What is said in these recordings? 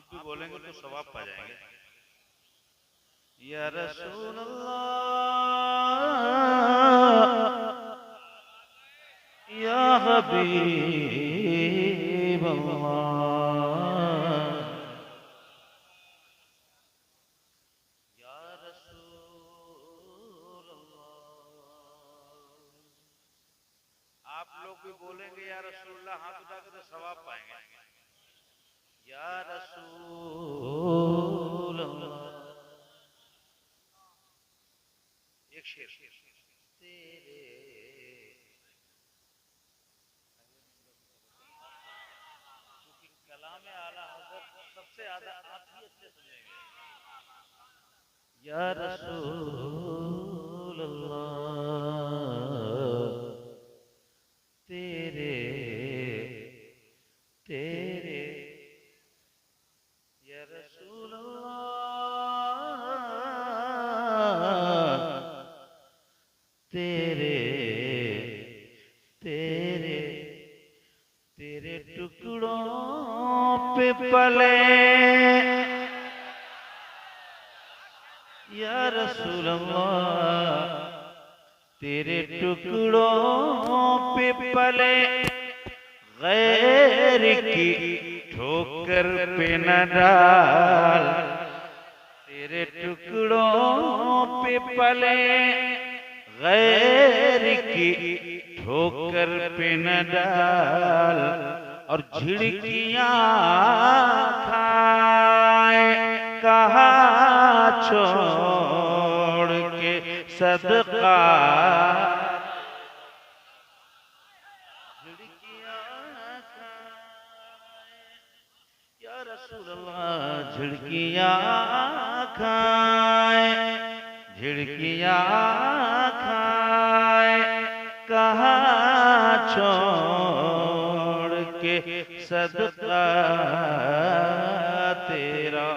आप भी बोलेंगे तो सवाब पा जाएंगे। या रसूल अल्लाह या हबीब अल्लाह या रसूल अल्लाह। आप लोग भी बोलेंगे या रसूल अल्लाह, हाथ उठा के तो सवाब पाएंगे। या रसूल अल्लाह। एक शेर तेरे क्योंकि कलाम आला हज़रत सबसे ज्यादा आप ही अच्छे सुनेंगे। या रसूल अल्लाह तेरे तेरे या रसूल अल्लाह तेरे तेरे तेरे टुकड़ों पे पले या रसूल अल्लाह तेरे टुकड़ों पे पले गैर की ठोकर पे न डाल। तेरे टुकड़ों पे पले गैर की ठोकर पे न डाल। और झिड़कियां खाए कहा छोड़ के सदका। या रसूल अल्लाह झिड़कियां खाए झिड़कियां खाए कहा छोड़ के सदका तेरा।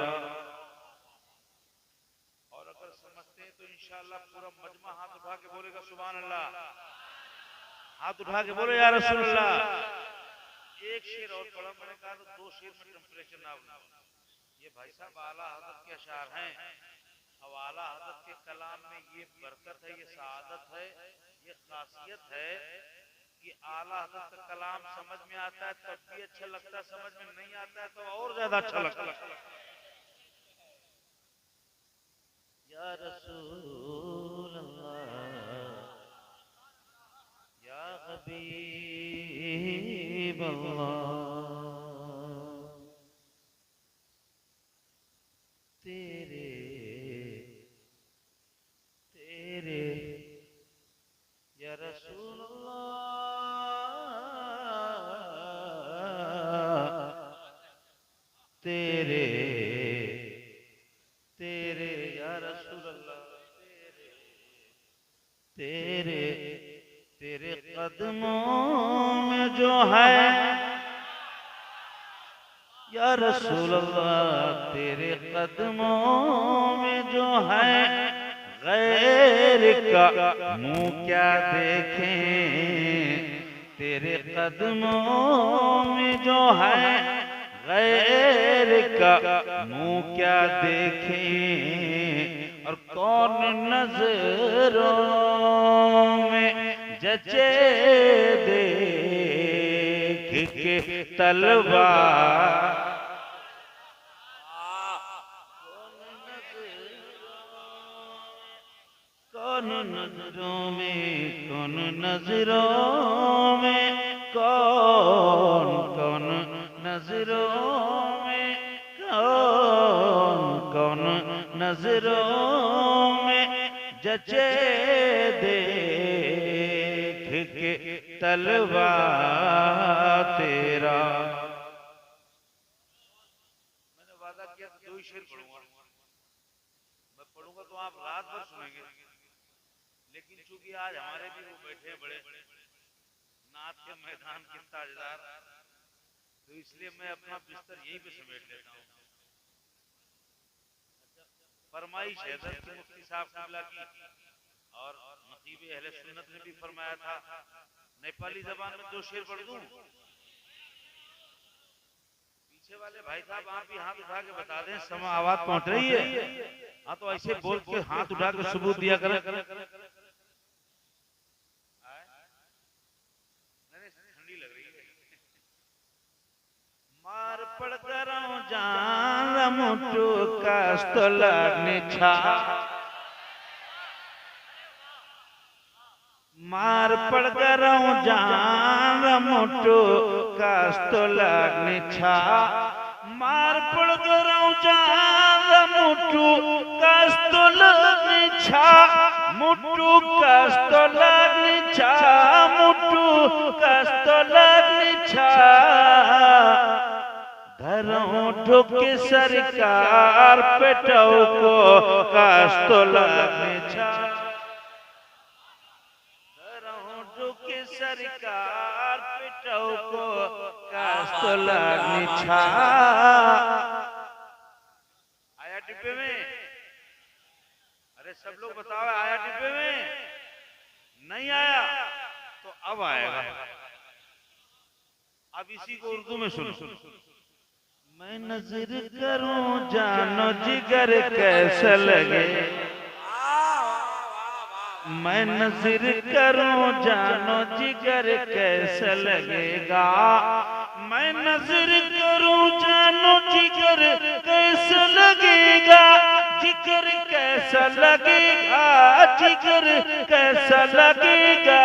और अगर समझते हैं तो इंशाअल्लाह पूरा मजमा हाथ उठा के बोलेगा सुभान अल्लाह। हाथ उठा के बोले या रसूल अल्लाह। एक शेर और पढ़ा, मैंने कहा तो दो शेर में टेम्परेचर ना बना। ये भाई साहब आला हज़रत के अशार हैं। अब आला हज़रत के कलाम में ये बरकत है, ये सआदत है, ये खासियत है कि आला हज़रत का कलाम समझ में आता है तब भी अच्छा लगता है, समझ में नहीं आता है तो और ज्यादा अच्छा लगता है। या रसूल अल्लाह या हबीब अल्लाह तेरे तेरे या रसूल अल्लाह तेरे तेरे या रसूल अल्लाह तेरे तेरे कदमों में जो है या रसूल अल्लाह तेरे कदमों में जो है गैर का मुंह क्या देखें। तेरे कदमों में जो है गैर का मुंह क्या देखें। और कौन नजरों में जचे देख के तलवार। कौन नजरों में कौन नजरों में कौन कौन नजरों में कौन कौन नजरों में जचे देख के तलवा तेरा। मैंने वादा किया था 2 शेर पढ़ूंगा, मैं पढ़ूंगा तो आप रात भर सुनेंगे। लेकिन चूंकि आज हमारे भी वो बैठे हैं बड़े नात के मैदान के ताजदार, तो इसलिए मैं अपना बिस्तर यहीं पे समेट लेता हूँ। फरमाइश है की मुफ्ती साहब किबला की और नकीब अहले सुन्नत ने भी फरमाया था नेपाली जबान में 2 शेर पढ़ दूं। पीछे वाले भाई साहब आप भी हाथ उठा के बता दें, समय आवाज पहुंच रही है। हाँ तो ऐसे बोल के हाथ उठा के सबूत दिया करें। ठंडी लग रही है। मार पड़ करो जान मुटु कास्तलाग्नि छा, मार पड़ करो जान मुटु कास्तलाग्नि छा, मार पड़ करो जान मुटु कास्तलाग्नि छा, मुटु कास्तलाग्नि छा, मुटु कास्तलाग्नि छा, धरों ठोके सरकार पेटाओ को कास्तलाग्नि छा, धरों ठोके सरकार पेटाओ को कास्तलाग्नि छा। आया डिब्बे में? अरे सब लोग बताओ आया डिब्बे में? नहीं आया तो अब आएगा। अब इसी को उर्दू में सुनो। मैं नजर करूं जानो जिगर कैसा लगे, मैं नजर करूं जानो जिगर कैसा लगेगा, मैं नजर करूं जानो जिगर कैसा लगेगा, जिगर कैसा लगेगा, जिगर कैसा लगेगा,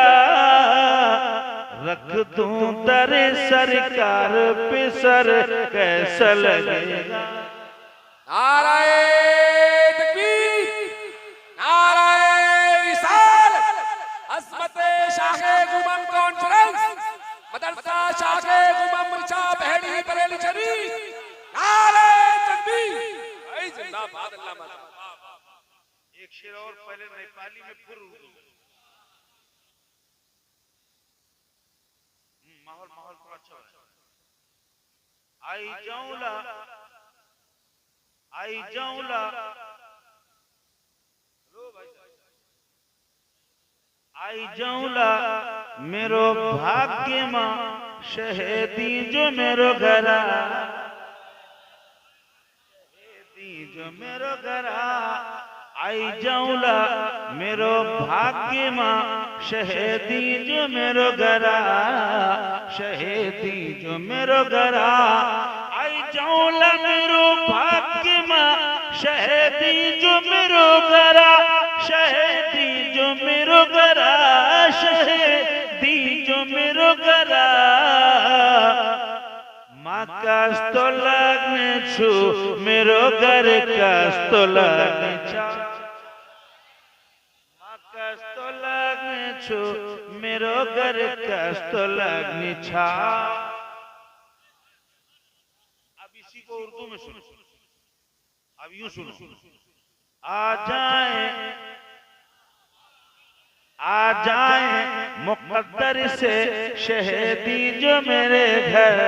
रख दूं दरे सरकार पे सर कैसा लगेगा। नाराए तकबीर, नाराए रिसालत, अज़मते शाखे गुमम कॉन्फ्रेंस, मदरसा शाखे गुमम रिचा बहड़ी बरेली शरीफ, नाराए तकबीर, भाई जिंदाबाद अल्लाह माशाअल्लाह। एक शेर और पहले नेपाली में फिर उर्दू में। माहौल थोड़ा अच्छा है। आई जाऊला आई जाऊला मेरो भाग्य मां शहीदी जो मेरो घरा, शहीदी जो मेरो घरा, आई जाऊला मेरो भाग्य मां शहीदी जो मेरो घरा, शहीदी जो मेरो घरा, आई जाऊला मेरो भाग्य मां शहीदी जो मेरो घरा, शहीदी जो मेरो घरा, शहीदी जो मेरो घरा, माँ कास्तलाग्नि छु मेरो घर कास्तलाग्नि छा, माँ कास्तलाग्नि छु मेरो घर कास्तलाग्नि छा। अब इसी को उर्दू में सुनो। अब यूं सुनो। आ जाए मुक़द्दर से शहीदी जो मेरे घर,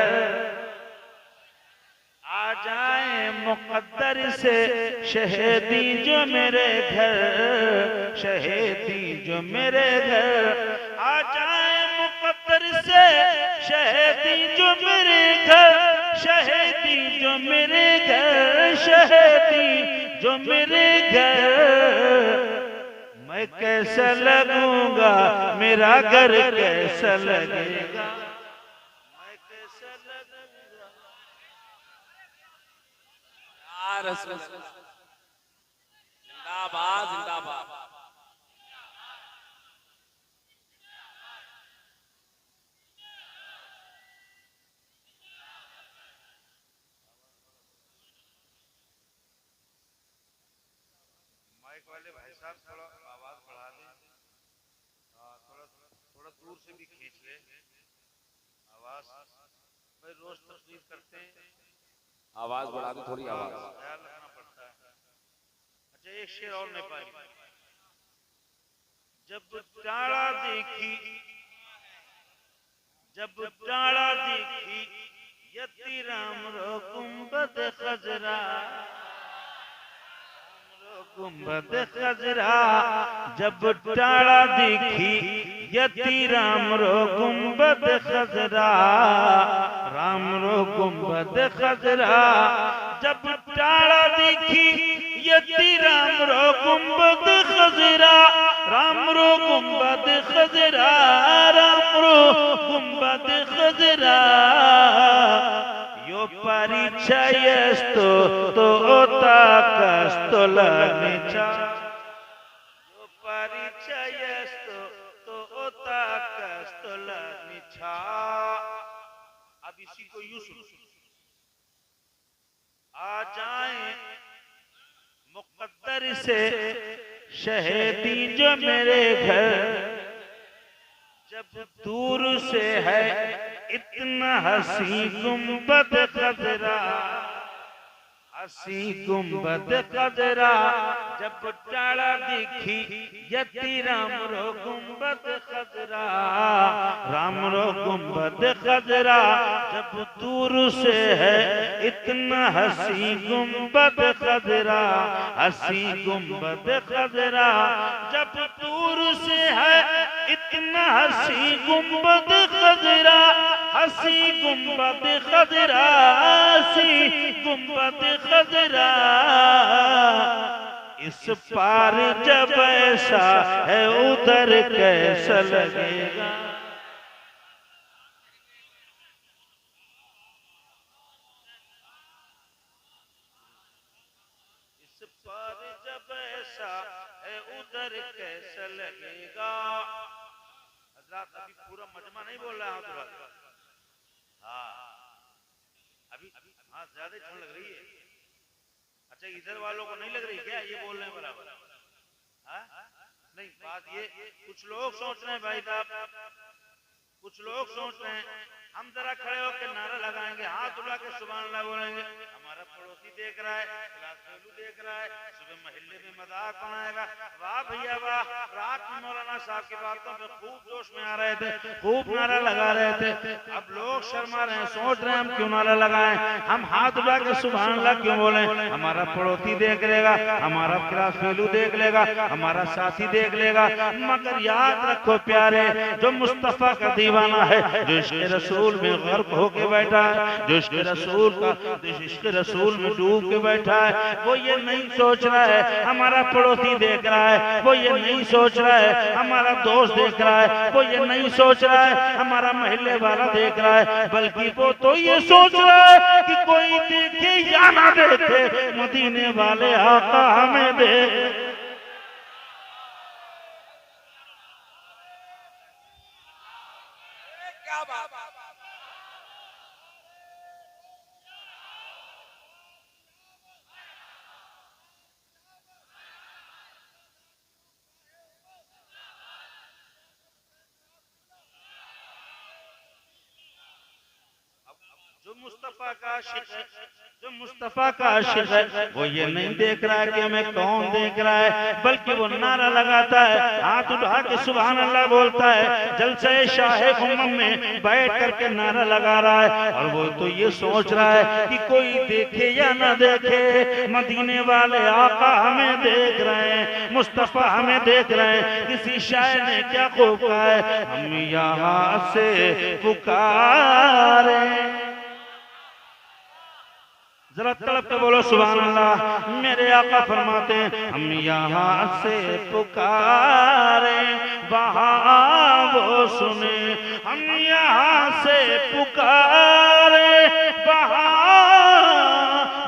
आ जाए मुक़द्दर से शहीदी जो मेरे घर, शहीदी जो मेरे घर, आ जाए मुक़द्दर से शहीदी जो मेरे घर, शहीदी जो मेरे घर, शहीदी जो मेरे घर, मैं कैसा लगूंगा मेरा घर कैसा लगेगा, मैं कैसा लगूंगा। या रसूल जिंदाबाद जिंदाबाद। माइक वाले भाई साहब थोड़ा आवाज बढ़ा दें, थोड़ा दूर से भी खींच ले आवाज। भाई रोज तकलीफ करते हैं, आवाज बढ़ा दो थोड़ी आवाज। ख्याल रखना पड़ता है। अच्छा एक शेर और नेपाली। जब टाड़ा देखी, जब टाड़ा देखी यति राम्रो गुम्बद खजरा, गुम्बद खजरा, जब टाड़ा देखी यति राम्रो गुम्बद खजरा, राम्रो गुम्बद गुंबद खजरा जब टाड़ा दिखी यति राम रो गुंबद खजरा राम रो गुंबद खजरा राम रो गुंबद खजरा यो परिचयस्तो तो ओताकस्तो लनिचा यो परिचयस्तो तो ओताकस्तो लनिचा। अब इसी को यूं सुनो, आ जाए मुकद्दर से शहीदी जो मेरे घर जब दूर से है इतना हसी गुंबद खजरा हसी गुंबद खजरा जब टाड़ा दिखी यति राम रो गुंबद खजरा राम रो गुंबद खजरा जब दूर से है इतना हसी गुंबद खजरा हसी गुंबद खजरा जब दूर से है इतना हसी गुंबद खजरा हसी गुंबद खजरा हसी गुंबद खजरा। इस पार जब ऐसा है उधर कैसा लगेगा। इस पार जब ऐसा है उधर कैसा लगेगा। हजरात अभी पूरा मजमा नहीं बोल रहा हूँ, हाँ अभी हाँ ज्यादा ठंड लग रही है। अच्छा इधर वालों को नहीं लग रही क्या ये बोल रहे हैं बराबर? हाँ नहीं, बात ये कुछ लोग सोच रहे हैं भाई साहब, कुछ लोग सोच रहे हैं हम जरा खड़े होकर नारा लगाएंगे, हाथ उठा के सुभान अल्लाह बोलेंगे, हमारा पड़ोसी देख रहा है, देख रहा है, सुबह महल्ले में मजाक बनाएगा। वाह भैया वाह, रात में मौलाना साहब की बातों पे खूब जोश में आ रहे थे, खूब नारा लगा रहे थे। अब लोग शर्मा रहे हैं, सोच रहे हैं हम क्यों नारा लगाएं, हम हाथ उठा के सुभान अल्लाह क्यों बोले? हमारा पड़ोसी देख लेगा, हमारा क्लास फेलू देख लेगा, हमारा साथी देख लेगा। मगर याद रखो प्यारे, जो मुस्तफा का दीवाना है, जो इश्क़ रसूल में गर्क होके बैठा है, जो इश्क़ रसूल का इश्क़ रसूल में डूब के बैठा है, वो ये नहीं सोच रहा है हमारा पड़ोसी देख रहा है, वो ये नहीं सोच रहा है हमारा दोस्त देख रहा है, वो ये नहीं सोच रहा है हमारा महल्ले वाला देख रहा है, बल्कि वो तो ये सोच रहा है कि कोई देखे या ना देखे, मदीने वाले आका हमें दे। क्या बात। जो मुस्तफा का आशिक है, जो मुस्तफा का आशिक है, वो ये नहीं देख रहा है कि हमें कौन देख रहा है, बल्कि वो नारा लगाता है, हाथ उठा के सुभान अल्लाह बोलता है, जलसे शाहे उम्मम में बैठ करके नारा लगा रहा है। और वो तो ये सोच रहा है कि कोई देखे या ना देखे, मदीने वाले आका हमें देख रहे हैं, मुस्तफा हमें देख रहे हैं। किसी शायर ने क्या खूब कहा है, हम यहाँ से पुकारे, जरा तड़प के बोलो सुभान अल्लाह। मेरे आका फरमाते हैं, हम यहाँ से पुकारे वहाँ वो सुने, हम यहाँ से पुकारे वहाँ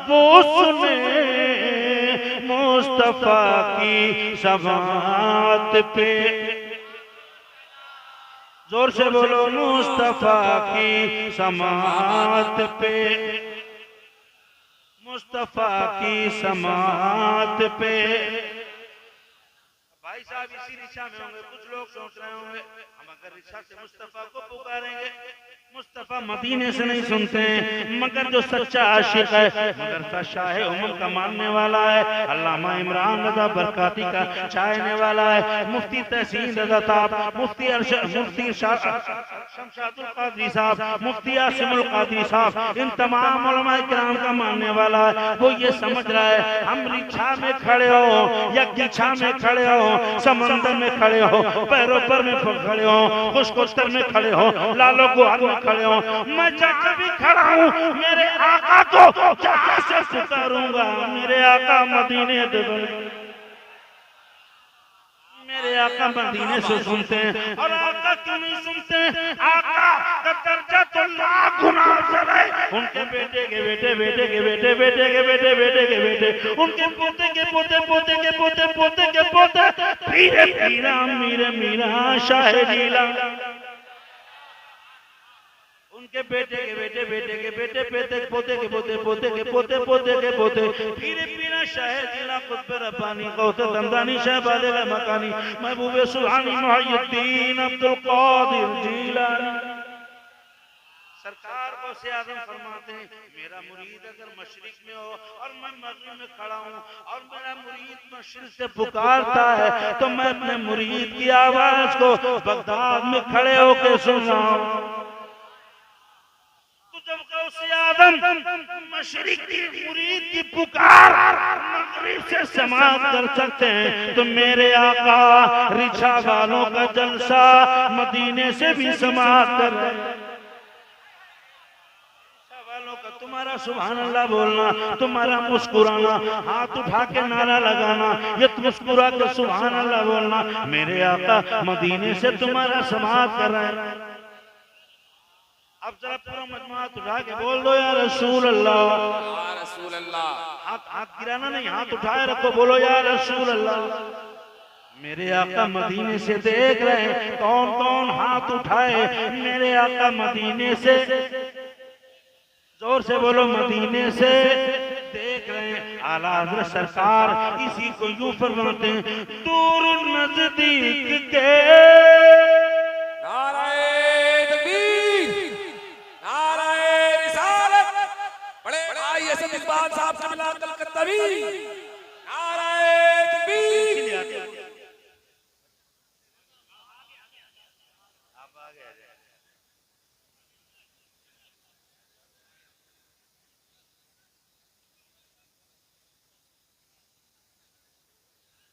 वो सुने, मुस्तफा की समात पे, जोर से बोलो, मुस्तफा की समात पे, मुस्तफा की समात पे। भाई साहब इसी रिक्शा में होंगे, कुछ लोग सोच रहे होंगे हम अगर रिक्शा से मुस्तफा को पुकारेंगे, मुस्तफा मदीने से नहीं सुनते हैं। मगर जो सच्चा आशिक है, मगर सा शाह उमर का मानने वाला है, अल्लामा इमरान रज़ा बरकाती का चाहने वाला है, मुफ्ती तहसीन रज़ा साहब, मुफ्ती शमशादुल कादरी साहब, मुफ्ती आसिमुल कादरी साहब, इन तमाम उलमा किराम का मानने वाला है। वो ये समझ रहा है हम रिक्शा में खड़े हो या गिछा में खड़े हो, समंदर में खड़े हो, पैरों पर में खड़े हो, हो, खुशकोस्तर में खड़े हो, लालो गुहार में खड़े हो, मैं जब भी खड़ा हूँ मेरे आका को जहाँ से पुकारूंगा, मेरे आका मदीने मेरे आका मदीने से सुनते हैं। और आका क्यों नहीं सुनते हैं? आका का दर्जा तो लाख गुना अफजल है। उनके बेटे के बेटे, बेटे के बेटे, बेटे के बेटे, बेटे के बेटे, उनके पोते के पोते, पोते के पोते, पोते के पोते, पीरे पीरा मीरे मीरा शाह जीला, उनके बेटे के बेटे, बेटे के बेटे, बेटे पोते के पोते, पोते के पोते, पोते के पोते, पीरे पीरा शाह जिला कुतुब रब्बानी गौस दमदानी शहबाज मकानी महबूब सुभानी मुहय्यिद्दीन अब्दुल कादिर जीलानी सरकार को से आजम फरमाते हैं, मेरा मुरीद अगर मशरिक में हो और मैं मगरिब में खड़ा हूँ और मेरा मुरीद मशरिक से पुकारता है तो मैं अपने मुरीद की आवाज को बगदाद में खड़े होकर सुन रहा हूँ। जब गौसे आदम मशरिक की मुरीद की पुकार मगरिब से समाप्त कर सकते हैं तो मेरे आका रिछा वालों का जलसा मदीने से भी समाप्त कर वालों का तुम्हारा सुभान अल्लाह बोलना, तुम्हारा मुस्कुराना, हाथ उठा के नारा लगाना, ये मुस्कुरा के सुभान अल्लाह बोलना, मेरे आका मदीने से तुम्हारा समाप्त कर रहे हैं। अब जरा पूरा मजमुआत उठा के बोल दो या रसूल अल्लाह, या रसूल अल्लाह। हाथ गिराना नहीं, हाथ उठाए रखो, बोलो या रसूल अल्लाह। मेरे आका मदीने से देख रहे हैं, कौन कौन हाथ उठाए, मेरे आका मदीने से, जोर से बोलो, मदीने से देख रहे हैं। आला हज़रत सरकार इसी को यूं फरमाते हैं, दूर नजदीक के इकबाल साहब से मिला कलकत्ता भी नाराए तकबीर। आप आ गए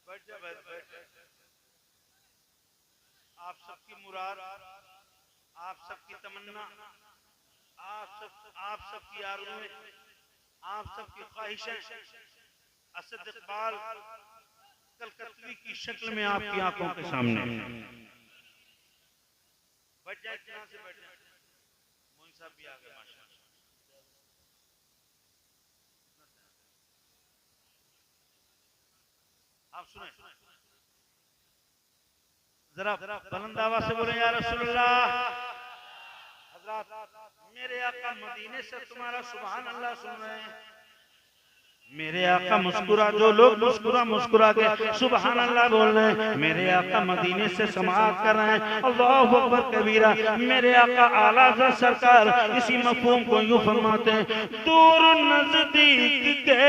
बैठ जा, बैठ। आप सबकी मुराद, आप सबकी तमन्ना, आप सबकी आरज़ूएं, आप सबकी ख्वाहिशें असद इकबाल कलकत्ती की शक्ल में आपकी आंखों के सामने। बैठ जाए, इत्मीनान से बैठ जाए। मोइन साहब भी आ गए माशाअल्लाह। आप सुने जरा बुलंद आवाज से बोले या रसूलुल्लाह। हजरत मेरे आका मदीने से तुम्हारा सुभान अल्लाह सुन रहे हैं। मेरे आका मुस्कुरा, जो लोग मुस्कुरा के सुभान अल्लाह बोल रहे हैं, मेरे आका मदीने से समाअत कर रहे हैं, अल्लाहु अकबर कबीरा। मेरे आका आला हज़रत सरकार इसी मफ़हूम को यूं फरमाते हैं, दूर नजदीक के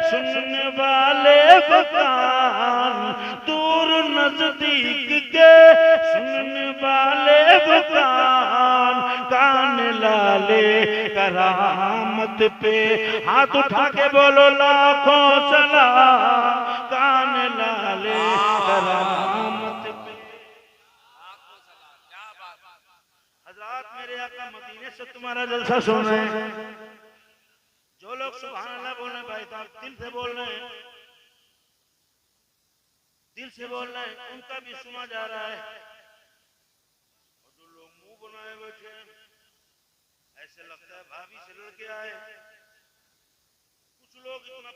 सुनने वाले बकान, दूर नजदीक के सुनने वाले बकान, कान लाले करामत पे हाथ उठा के बोलो लाखों सलाम, कान लाले करामत पे। हजरत मेरे आका मदीने से तुम्हारा जलसा सुन रहे हैं। जो लोग सुभान अल्लाह बोल रहे हैं भाई साहब, दिल से बोल रहे हैं, दिल से बोल रहे हैं, उनका भी सुना जा रहा है। और जो लोग मुंह बनाए बैठे हैं, ऐसे लगता है भाभी से लड़के आए। कुछ लोग इतना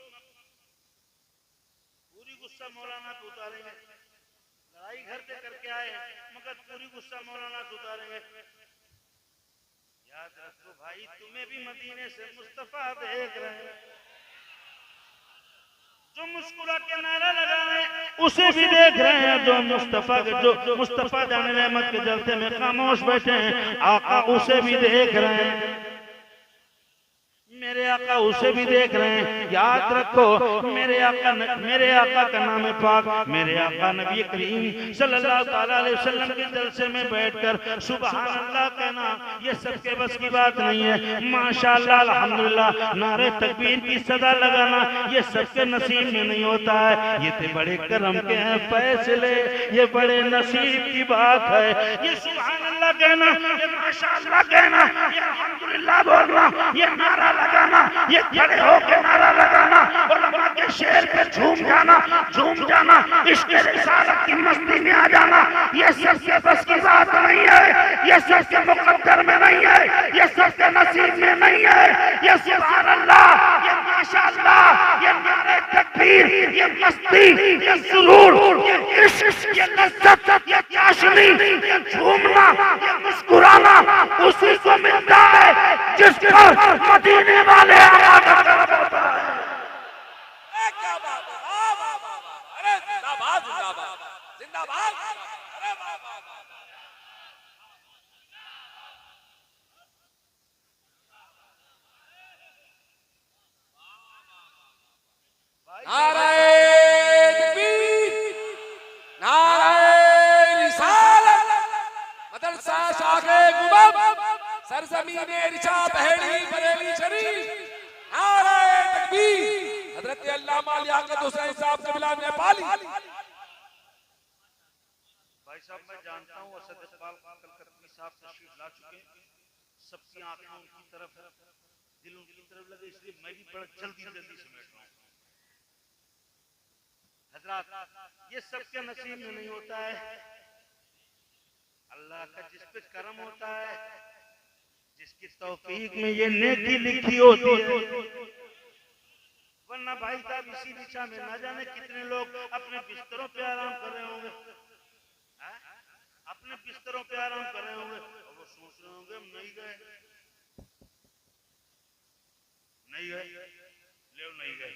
पूरी गुस्सा मौलाना पे उतारेंगे, लड़ाई घर से करके आए मगर पूरी गुस्सा मौलाना पे उतारेंगे। याद रखो भाई, तुम्हें भी मदीने से मुस्तफा देख रहे हैं। जो मुस्कुरा के नारा लगा रहे हैं उसे भी देख रहे हैं, जो मुस्तफा के, जो मुस्तफा जाने रहमत के जलसे में खामोश बैठे हैं, आका उसे भी देख रहे हैं। मेरे आका उसे भी देख रहे हैं। याद रखो मेरे आका का नाम है पाक। मेरे आका नबी करीम सल्लल्लाहु ताला अलैहि वसल्लम के जलसे में बैठकर सुभान अल्लाह कहना ये सबके बस की बात नहीं है। माशाअल्लाह अल्हम्दुलिल्लाह नारे तकबीर की सदा लगाना ये सबके नसीब में नहीं होता है। ये तो बड़े करम के हैं फैसले, ये बड़े नसीब की बात है। ये सुभान अल्लाह कहना, ये माशाअल्लाह कहना, ये अल्हम्दुलिल्लाह बोलना, ये नारा लगाना, ये खड़े होकर नारा लगाना, उलमा के शेर पे झूम जाना, इसके रिसालत की मस्ती में आ जाना, ये सबके बस की बात नहीं है। ये सबके मुकद्दर में नहीं है, ये सबके नसीब में नहीं है। ये सुभान अल्लाह, ये माशाअल्लाह, ये नारे तकबीर, ये मस्ती, ये सुरूर, ये इश्क, ये लज्जत, ये चाशनी, ये झूमना, ये मुस्कुराना उसी को मिलता है जिसको मदीने वाले आका का तरफ होता है। क्या बात है, वाह वाह वाह वाह, अरे जिंदाबाद जिंदाबाद जिंदाबाद, अरे वाह वाह वाह। नाराए तकबीर, नाराए रिसालत, मदरसा शाखे गुबब, सरजमीन रिशा बहेड़ी बरेली शरीफ। नाराए तकबीर, हजरत अल्लामा लियाकत हुसैन साहब कबिला नेपाली। भाई साहब मैं जानता हूँ असद इकबाल कलकत्ती साहब तशरीफ ला चुके हैं। सबकी आंखें उनकी तरफ है, दिल उनकी तरफ लगे, इसलिए मैं भी बड़ा जल्दी समेट रहा हूँ। हजरात ये सबके नसीब में नहीं होता है। अल्लाह का जिस पे करम होता है, जिसकी तौफीक में ये नेकी लिखी होती है, वरना भाई साहब इसी दिशा में ना जाने कितने लोग अपने बिस्तरों पे आराम कर रहे होंगे, अपने बिस्तरों पे आराम कर रहे होंगे और वो सोच रहे होंगे हम नहीं गए, नहीं गए।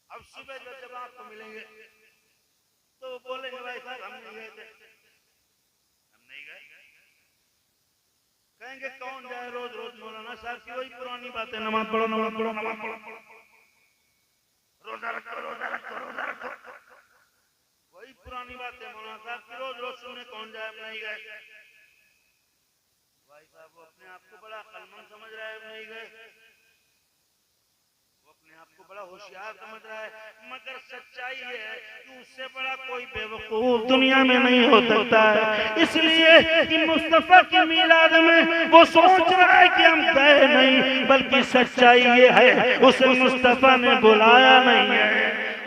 अब सुबह जब आपको मिलेंगे तो वो बोलेंगे भाई साहब हम नहीं गए थे, हम नहीं गए। कहेंगे कौन जाए रोज रोज मौलाना साहब की वही पुरानी बातें, नमाज पढ़ो, रोजा रखो, वही पुरानी बातें मौलाना साहब की रोज रोज सुनने कौन जाए, हम नहीं गए। भाई साहब वो अपने आप को बड़ा अक्लमंद समझ रहा है, नहीं गए। आपको बड़ा होशियार समझ रहा है, मगर सच्चाई है कि उससे बड़ा कोई बेवकूफ दुनिया में नहीं हो सकता है। इसलिए कि मुस्तफा की मिलाद में वो सोच रहा है कि हम गए नहीं, बल्कि सच्चाई ये है उसे मुस्तफा ने बुलाया नहीं है,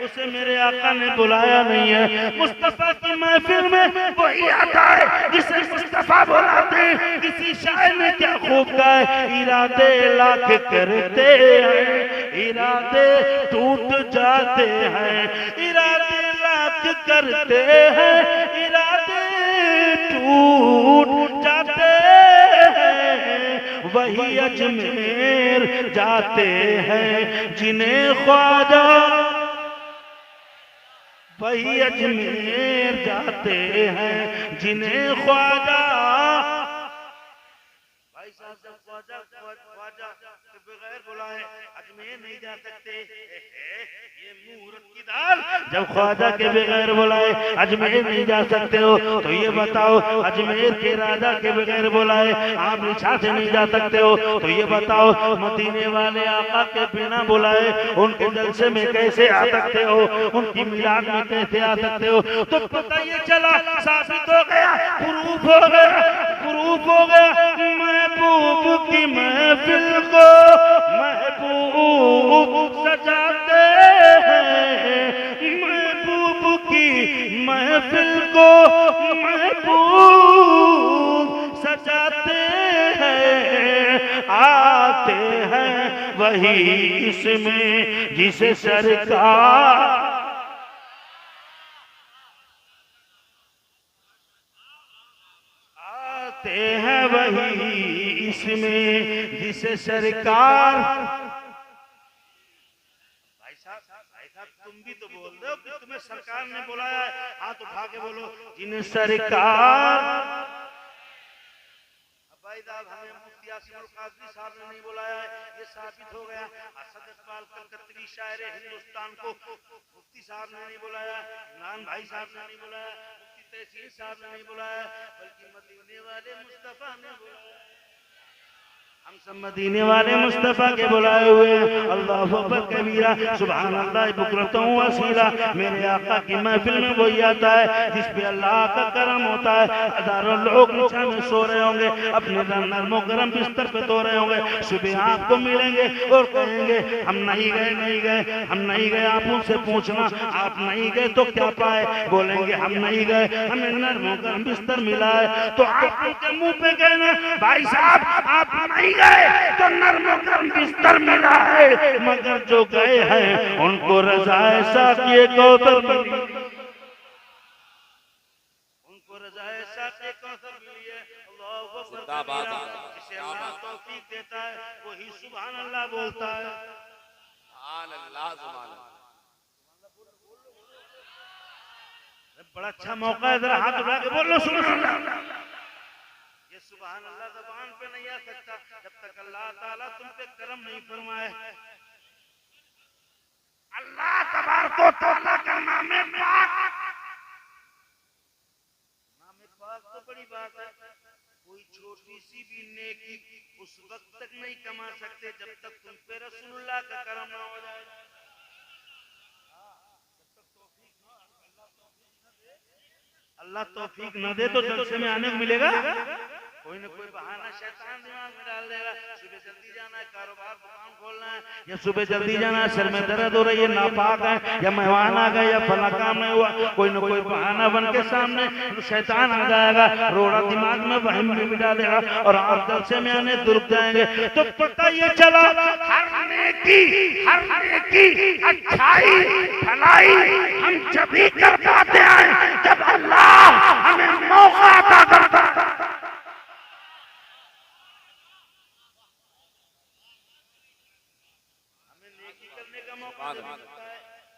उसे मेरे आका ने बुलाया नहीं है। मुस्तफा की महफिल में वही आता है जिसे मुस्तफा बुलाते हैं। किसी शायर ने क्या खूब कहा है, इरादे लाख करते हैं, इरादे टूट जाते हैं, इरादे लाख करते हैं, इरादे टूट जाते हैं। वही अजमेर जाते हैं जिन्हें ख्वाजा, वही अजमेर जाते हैं जिन्हें ख्वाजा। भाई साहब जब ख्वाजा के बगैर बुलाए अजमेर नहीं जा सकते, ये मुहूर्त की दाल। जब ख्वाजा के बगैर बुलाए अजमेर नहीं जा सकते हो तो ये बताओ अजमेर के राजा के बगैर बुलाए आप रिछा से नहीं जा सकते हो तो ये बताओ मदीने वाले आका के बिना बुलाए उनके जलसे में कैसे आ सकते हो, उनकी मिलाद में कैसे आ सकते हो। तो पता ये चला, साबित हो गया, प्रूफ हो गया महबूब की महफिल को महबूब सजाते हैं, महबूब की महफिल को महबूब सजाते हैं। आते हैं वही इसमें जिसे सरकार, आते हैं वही इसमें जिसे सरकार। भाई साहब तुम भी तो बोल रहे हो कि तुम्हें सरकार ने बुलाया है, हाथ उठा के बोलो जिन्हें सरकार। अब भाई साहब हमें मुफ्ती आसिमुल काज़मी साहब ने नहीं बुलाया है, ये साबित हो गया। असद इकबाल कलकत्तवी शायर हिंदुस्तान को मुफ्ती साहब ने नहीं बुलाया, इमरान भाई साहब ने नहीं बुलाया, मुफ्ती तहसीन साहब ने नहीं बुलाया, बल्कि मदीने वाले मुस्तफा ने बुलाया। हम सब मदीने वाले मुस्तफा के बुलाए हुए हैं। अल्लाहु अकबर कबीरा, सुभान अल्लाह बुकरतों वसीला। मेरे आका की महफिल में वही आता है जिस पे अल्लाह का करम होता है। हजारों लोग नीचे में सो रहे होंगे, अपने नरमो गरम बिस्तर पे सो रहे होंगे। सुबह आपको मिलेंगे और कहेंगे हम नहीं गए, नहीं गए, हम नहीं गए। आप उनसे पूछना आप नहीं गए तो क्या पाए? बोलेंगे हम नहीं गए, हमें नरमो गरम बिस्तर मिला है। तो आप उनके मुंह पे कहना भाई साहब आप नहीं गए तो नरमो गरम बिस्तर मिला है, मगर जो गए हैं उनको रज़ा ऐसा किए कौसर मिली, उनको रज़ा ऐसा किए कौसर मिली है। अल्लाहु अकबर कबीरा, जिसे अल्लाह तौफीक देता है वही सुभान अल्लाह बोलता है। सुभान अल्लाह, सुभान अल्लाह। बड़ा अच्छा मौका है, जरा हाथ उठा के बोलो सुभान अल्लाह। ये सुभान अल्लाह ज़बान पे नहीं आ सकता जब तक अल्लाह ताला तुम पे करम नहीं फरमाए। अल्लाह तबारक व तआला का नाम पाक, नाम पाक तो बड़ी बात है। कोई छोटी सी भी नेकी उस वक्त तक नहीं कमा सकते जब तक तुम पे रसूलुल्लाह का करम ना हो जाए। अल्लाह तौफीक न दे तो जलसे में आने को मिलेगा। कोई न कोई बहाना शैतान दिमाग में डाल देगा। सुबह जल्दी जाना है, कारोबार दुकान खोलना है, या सुबह जल्दी जाना है, सिर में दर्द हो रही है, नापाक है, या मेहमान आ गए, या फला काम नहीं हुआ, कोई न कोई बहाना बन के सामने शैतान आ जाएगा, रोड़ा दिमाग में वहम में बिठा देगा और आप जलसे में आने दुरुक जाएंगे। तो पता ये चला हर नेकी अच्छाई भलाई हम जब भी कर पाते हैं जब अल्लाह हमें मौका अता करता है।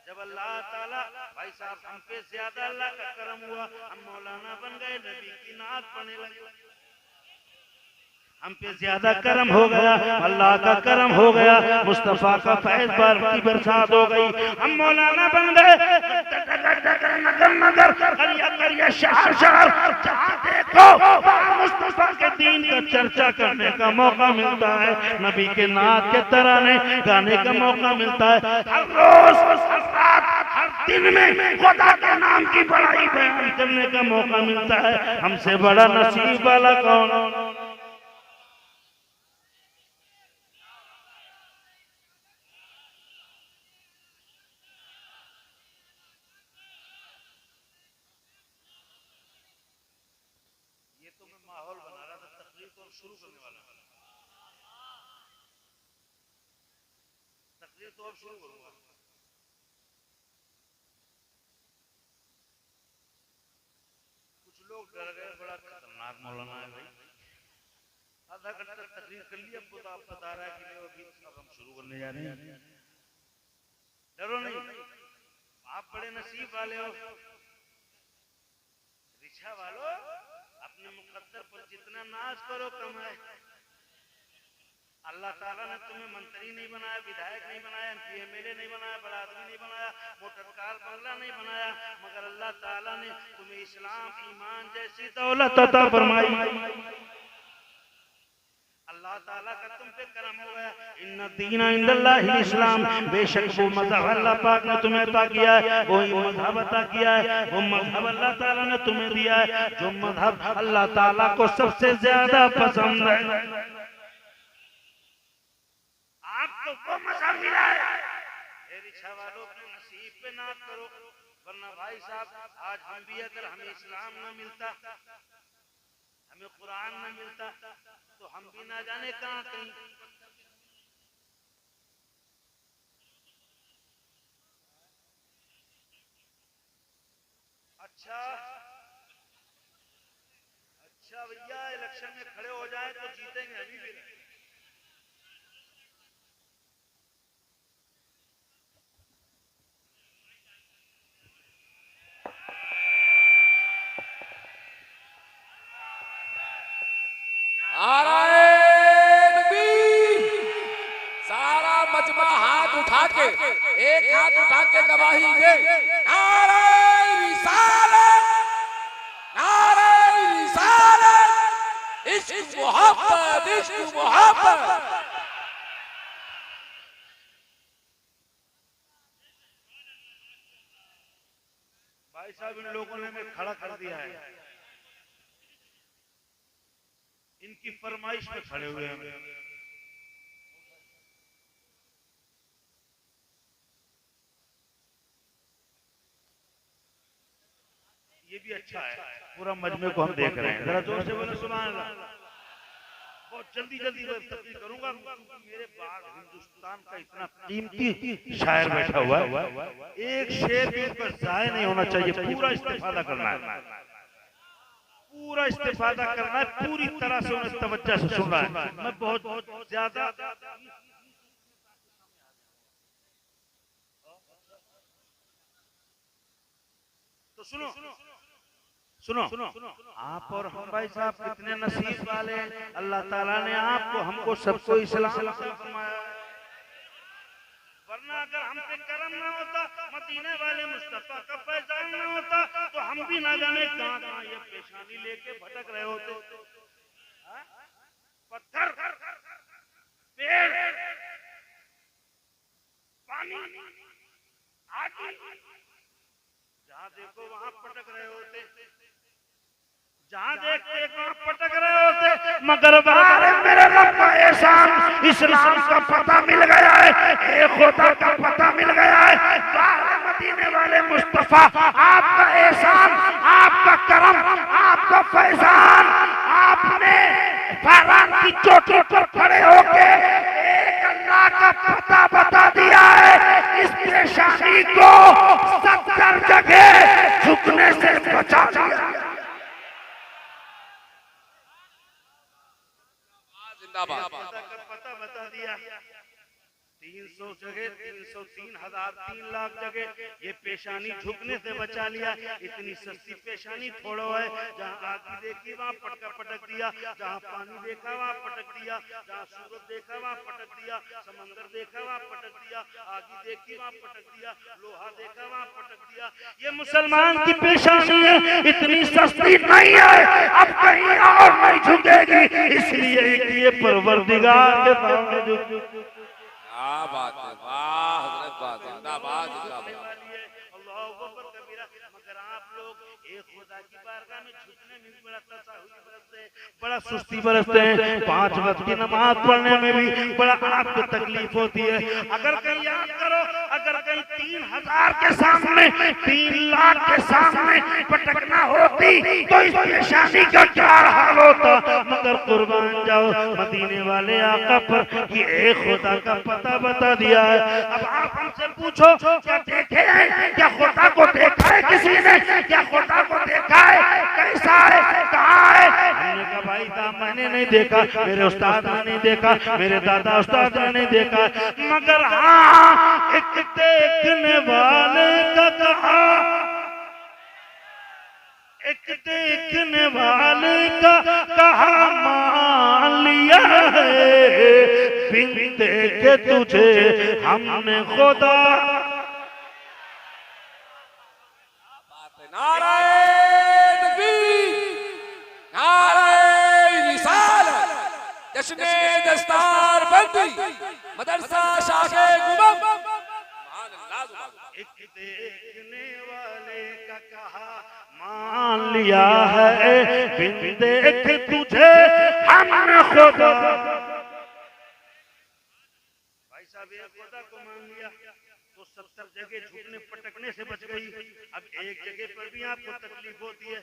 जब अल्लाह ताला भाई साहब हम पे ज्यादा अल्लाह का करम हुआ, हम मौलाना बन गए, नबी की नात पढ़ने लगे। हम पे ज्यादा करम हो गया, अल्लाह का करम हो गया, मुस्तफा का फैज़ की बरसात हो गई, हम मौलाना बन गए। नगर नगर करिया शहर शहर जहाँ देखो मुस्तफा के दीन का चर्चा करने का मौका मिलता है, नबी के नात के तराने गाने का मौका मिलता है। हर रोज हर रात हर दिन में खुदा के नाम की बड़ाई बयान करने का मौका मिलता है। हमसे बड़ा नसीब वाला कौन? माहौल बना रहा था, तकरीर तो शुरू करने वाला, तकरीर तो अब शुरू करूंगा। कुछ लोग डर गए, बड़ा खतरनाक मौलाना है भाई, आधा घंटा तकरीर कर लिया, अब तो आप बता रहा है कि अभी अब हम शुरू करने जा रहे हैं। डरो नहीं, आप बड़े नसीब वाले हो। रिक्शा वालों अपने मुकद्दर पर जितना नाज करो कम है। अल्लाह ताला ने तुम्हें मंत्री नहीं बनाया, विधायक नहीं बनाया, एमपी एमएलए नहीं बनाया, बड़ा आदमी नहीं बनाया, मोटर कार बंगला नहीं बनाया, मगर अल्लाह ताला ने तुम्हें इस्लाम ईमान जैसी दौलत अता फरमाई। अल्लाह ताला का तुम पे करम हो गया। इन्ना दीना इंदल्लाहिल इस्लाम, बेशक वो मज़हब अल्लाह पाक ने तुम्हें अता किया है, वही मज़हब अता किया है, वो मज़हब अल्लाह ताला ने तुम्हें दिया है जो मज़हब अल्लाह ताला को सबसे ज्यादा पसंद है। आपको वो मज़हब मिला है। रिक्शा वालों अपने नसीब पे नाज करो, वरना भाई साहब आज हम भी अगर हमें इस्लाम न मिलता, हमें कुरान न मिलता, तो हम भी ना जाने कहां कहीं। अच्छा अच्छा भैया, इलेक्शन में खड़े हो जाए तो जीतेंगे अभी भी। नारे तकबीर। सारा मजमा हाथ उठा के, एक हाथ उठा के गवाही दे, नारे रिसालत, नारे रिसालत, इश्क मोहब्बत, इश्क मोहब्बत। भाई साहब इन लोगों ने हमें खड़ा कर दिया है, इनकी फरमाइश पे खड़े हुए हैं। ये भी अच्छा है, पूरा मजमे को हम देख रहे हैं। जरा जोर से बोले सुभान अल्लाह। बहुत जल्दी जल्दी मैं तकरीर करूंगा, मेरे बाद हिंदुस्तान का इतना कीमती शायर बैठा हुआ है, एक शेर भी ऊपर जाया नहीं होना चाहिए। पूरा इस्तेफादा करना है, पूरा इस्तेफादा करना है, पूरी तरह से उन्हें तवज्जो से सुनना है। मैं बहुत ज्यादा तो सुनो आप और हम भाई साहब कितने नसीब वाले हैं। अल्लाह ताला ने आपको हमको सबको इस्लाम फरमाया, वरना अगर हम पे करम ना होता, मदीने वाले मुस्तफा का फैजान ना होता, तो हम भी ना जाने कहां कहां ये पेशानी लेके भटक रहे होते। पत्थर, पेड़, पानी, आग, जहां देखो वहां पटक रहे होते, जहां देखते वहां पटक रहे होते। मगर बारे मेरे रब का एहसान, इस्लाम का पता मिल गया है, खुदा का पता मिल गया है। बारे मदीने वाले मुस्तफा, आपका एहसान, आपका करम, आपका फैजान, आपने फरान की चोटी पर खड़े होके एक अल्लाह का पता बता दिया है। इस पेशानी को 70 जगह झुकने से बचा दिया। पता बता दिया। 300 जगह, 303,000 जगह ये पेशानी झुकने से बचा लिया। इतनी सस्ती पेशानी थोड़ो है, जहाँ आग देखी वहाँ पटक दिया, जहाँ पानी देखा वहाँ पटक दिया, जहाँ सूरज देखा वहाँ पटक दिया, समंदर देखा वहाँ पटक दिया, आगी देखी वहाँ पटक दिया, लोहा देखा वहाँ पटक दिया। ये मुसलमान की पेशानी है, इतनी सस्ती नहीं है, अब कहीं और नहीं झुकेगी, इसलिए ये परवरदिगार के सामने झुक। क्या बात है, वाह हजरत, वाह, जिंदाबाद जिंदाबाद। अल्लाहू अकबर कबीरा। मगर आप लोग एक खुदा की बारगाह में झुकने में बड़ा तसाहुल बरसते हैं, बड़ा सुस्ती बरसते हैं। 5 वक्त की नमाज पढ़ने में भी बड़ा आपको तकलीफ होती है। अगर कहीं याद करो, अगर कहीं 3,000 के सामने, 3 लाख के सामने पटकना होती तो इस पेशानी का क्या हाल होता। मगर कुर्बान जाओ मदीने वाले आका पर कि एक खुदा का पता बता दिया है। अब आप हमसे पूछो, क्या देखे हैं, क्या खुदा को देखा है किसी ने, क्या खुदा को देखा है, कैसा है, कहाँ है? हमने कहा भाई साहब मैंने नहीं देखा, मेरे उस्ताद ने नहीं देखा, मेरे दादा उस्ताद ने नहीं देखा, मगर हाँ एक देखने वाले का कहा, एक देखने वाले का कहा मान लिया है, बिन देखे तुझे हमने खुदा। नारे तकबीर, नारे रिसालत, जश्ने दस्तार बंदी, मदरसा शाखे गुमम। एक देखने वाले का कहा मान लिया है, बिन देख तुझे हमने खुदा। भाई साहब एक खुदा को मान लिया तो 70 जगह झुकने पटकने से बच गई। अब एक जगह पर भी आपको तकलीफ होती है,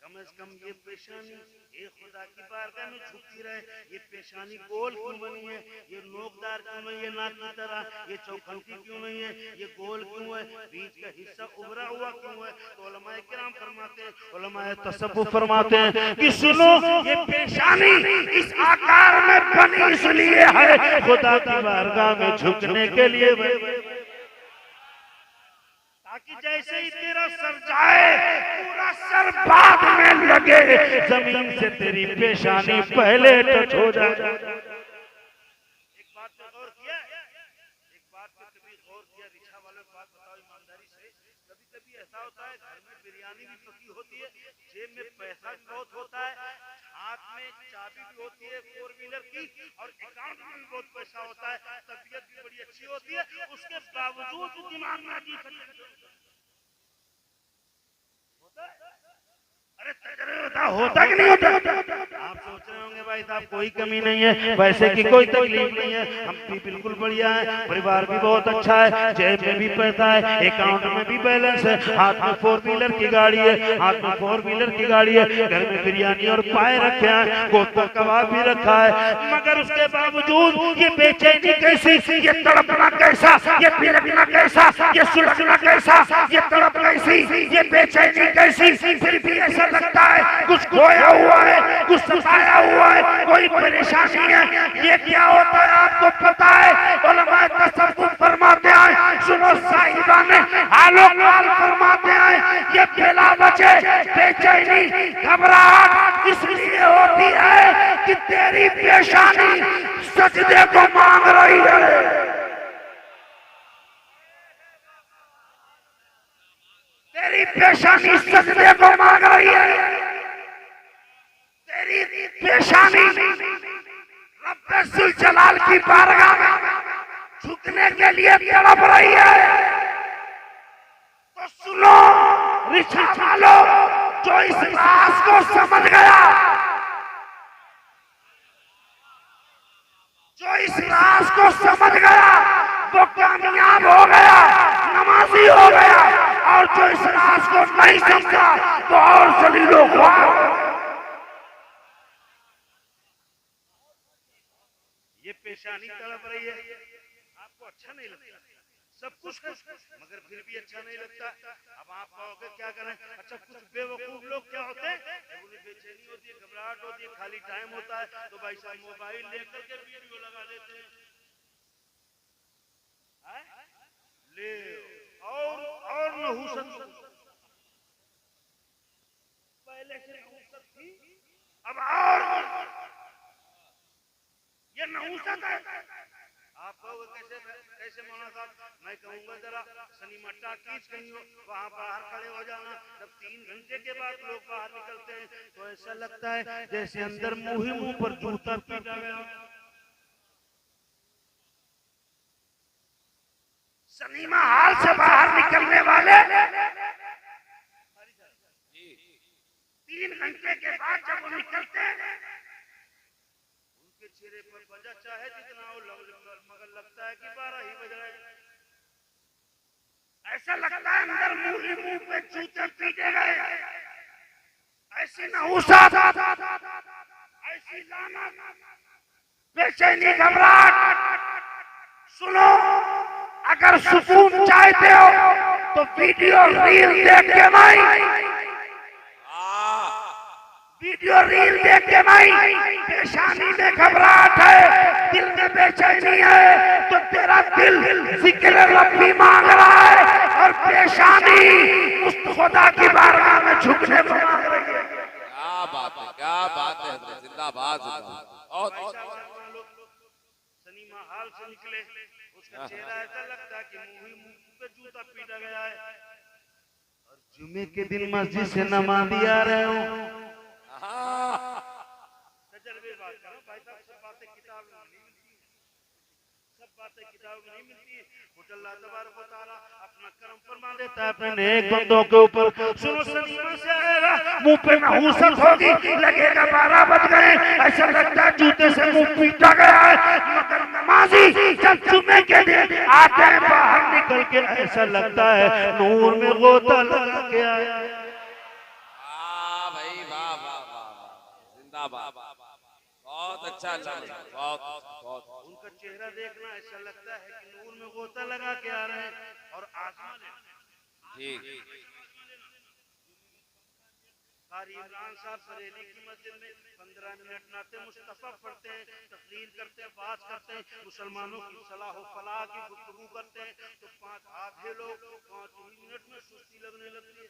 कम से कम ये पेशानी एक खुदा की बारगाह में झुकती रहे। ये पेशानी गोल क्यों बनी है, ये नोकदार क्यों नहीं है नाक की तरह, ये चौखंती क्यों नहीं है, ये गोल क्यों है, बीच का हिस्सा उभरा हुआ क्यों है? तो उलमाए किराम फरमाते हैं, उलमाए तसव्वुफ फरमाते हैं कि सुनो ये पेशानी इस आकार में बनी इसलिए है खुदा की बारगाह में झुकने के लिए, ताकि जैसे ही तेरा सर जाए पूरा सर बाद में लगे, जमीन से तेरी पेशानी पहले टच हो जाए। एक बात पे गौर किया, एक बात पे कभी गौर किया, रिक्शा वालों को बात बताओ ईमानदारी से, कभी कभी ऐसा होता है घर में बिरयानी भी पकी होती है, जेब में पैसा भी बहुत होता है, हाथ में चाबी भी होती है 4 व्हीलर की, और अकाउंट में भी बहुत पैसा होता है, तबीयत भी बड़ी अच्छी होती है, उसके बावजूद दिमाग में अजीब सा होता है। अरे होता कि नहीं होता? आप सोच रहे होंगे भाई साहब कोई कमी नहीं है, वैसे की कोई तकलीफ नहीं है, हम भी बिल्कुल बढ़िया है, परिवार भी बहुत अच्छा है, जेब में भी पैसा है, अकाउंट में भी बैलेंस है, हाथ में 4 व्हीलर की गाड़ी है, हाथ में 4 व्हीलर की गाड़ी है, घर में बिरयानी और पाए रखे हैं, गोश्त कबाब भी रखा है, मगर उसके बावजूद ये बेचैनी कैसी, ये तड़पना कैसा, ये पिलकना कैसा, ये सुलगना कैसा, ये तड़प कैसी, ये बेचैनी कैसी, फिर भी ऐसा लगता है कुछ खोया हुआ है, कुछ सताया हुआ है, कोई परेशानी है। ये क्या होता है आपको पता है? उलमाए तसव्वुफ फरमाते हैं, सुनो साहिबान हालो हाल फरमाते हैं, ये बेला वजह बेचैनी घबराहट इसलिए होती है कि तेरी पेशानी सजदे को मांग रही है। तेरी पेशानी सजदे को मांग रही है, तेरी पेशानी रब्बे जुल जलाल की बारगाह में झुकने के लिए तड़प रही है। तो सुनो रिक्शा वालों, जो इस राज को समझ गया, जो इस राज को समझ गया वो कामयाब हो गया, नमाजी हो गया, और जो इस राज को नहीं समझा वो और जलीलो हुआ। ये पेशानी तड़प रही है, आपको अच्छा नहीं लगता? सब कुछ है मगर फिर भी अच्छा नहीं लगता। अब आप कहोगे क्या करें? अच्छा कुछ बेवकूफ लोग क्या होते हैं, उन्हें बेचैनी होती है, घबराहट होती है, खाली टाइम होता है तो भाई साहब मोबाइल लेकर के वीडियो लगा देते हैं, ले और नहुसत, पहले से नहुसत थी अब और ये नहुसत है। आप कहोगे कैसे कैसे मौलाना साहब? मैं कहूंगा जरा सिनेमा टाकीज कहीं हो, वहां बाहर खड़े हो जाओ, जब 3 घंटे के बाद लोग बाहर निकलते हैं तो ऐसा लगता है जैसे अंदर मुंह ही मुंह पर जूता पीटा गया। सिनेमा हॉल से बाहर निकलने वाले 3 घंटे के बाद जब वो निकलते हैं उनके चेहरे पर वजह चाहे जितना हो मगर लगता है कि 12 ही बज रहे हैं। ऐसा लगता है अंदर मुंह ही मुंह पे जूते पीटे गए। ऐसी नहुसत, ऐसी लानत, बेचैनी, घबराहट। सुनो, अगर सुकून चाहते हो तो वीडियो रील देख के नहीं, वीडियो रील देख के नहीं, पेशानी में घबराहट है, दिल में बेचैनी है तो तेरा दिल जिक्र रब्बी मांग रहा है और पेशानी उस खुदा की बारगाह में झुकने को मांग रही है। क्या बात है, क्या बात है, जिंदाबाद जिंदाबाद। और सिनेमा हॉल से निकले, उसका चेहरा ऐसा लगता है कि मुंह पे जूता पीटा गया है, और जुमे के दिन मस्जिद से नमाज़ी आ रहे हो। तजर्बे बात करो भाई साहब, सब बातें किताब में नहीं मिलती, सब बातें किताब में नहीं मिलती। अल्लाह तबारक व तआला अपना करम फरमा देता है अपने नेक बंदों के ऊपर। सुनो, सिनेमा से आएगा, मुंह पे नहुसत होगी, लगेगा 12 बज गए, ऐसा लगता है जूते से मुंह पीटा गया है, मगर नमाजी जब जुमे के दिन आते हैं बाहर निकल के ऐसा लगता है नूर में गोता लगा के आया। बहुत अच्छा, अल्लाह ने बहुत बहुत। उनका चेहरा देखना ऐसा लगता है कि नूर में गोता लगा के आ रहे हैं और आजमा लेना। जी कारी इमरान साहब बरेली की मस्जिद में 15 मिनट नाते मुस्तफा पढ़ते हैं, तकरीर करते हैं, बात करते हैं, मुसलमानों की सलाह व फलाह की गुफ्तगू करते हैं, तो 5 आधे लोग 5 मिनट में सुस्ती लगने लगती है।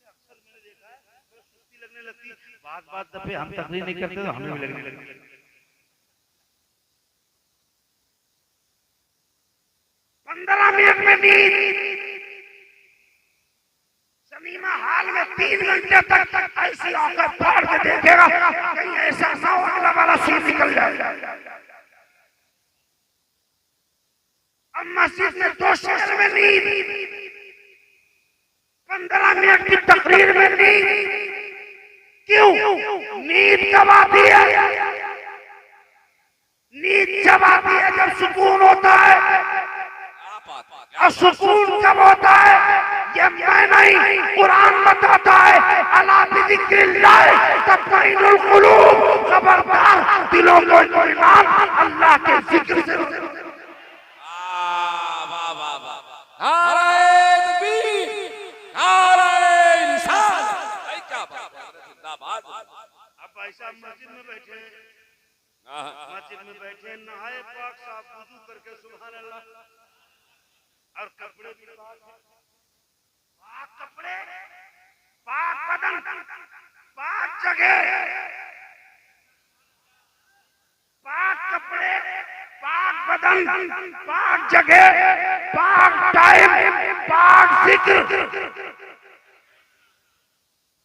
अक्सर मैंने देखा है सुस्ती लगने लगती है। बात दफे हम तकरीर नहीं करते तो हमें भी लगने लगती है। 15 मिनट में नींद समीमा हाल में 3 घंटे तक ऐसी औकात फाड़ के देखेगा, कहीं ऐसा ना हो अगला वाला सूर निकल जाए। अब मस्जिद में 2 शेर में नींद, 15 मिनट की तकरीर में नींद। क्यों नींद कब आती है? नींद जब आती है जब सुकून होता है। और सुकून कब होता है? ये मैं नहीं, कुरान बताता है, अला बिज़िक्रिल्लाह तत्मइन्नुल कुलूब। खबरदार दिलों को इत्मीनान अल्लाह के जिक्र से। नारे तकबीर, नारे रिसालत। क्या बात है, जिंदाबाद। अब भाई साहब मस्जिद में बैठे हैं, नहाए पाक साहब वुजू करके सुभान अल्लाह, और कपड़े भी पाक कपड़े, पाक बदन, पाक जगह, पाक कपड़े, पाक बदन, पाक जगह, पाक टाइम, पाक जिक्र,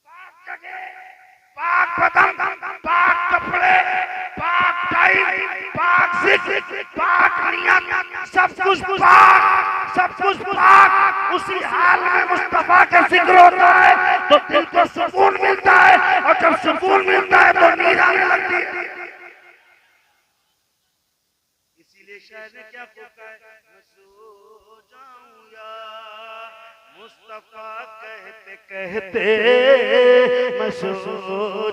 पाक जगह, पाक बदन, पाक कपड़े, पाक टाइम, पाक जिक्र, पाक नियत, सब कुछ पाक, सब कुछ पाक। उसी हाल में मुस्तफा का जिक्र होता है तो दिल को सुकून मिलता है, और जब सुकून मिलता है तो नींद आने लगती है। इसीलिए शायर ने क्या कहा है, मैं सो जाऊं या मुस्तफा कहते कहते मैं सो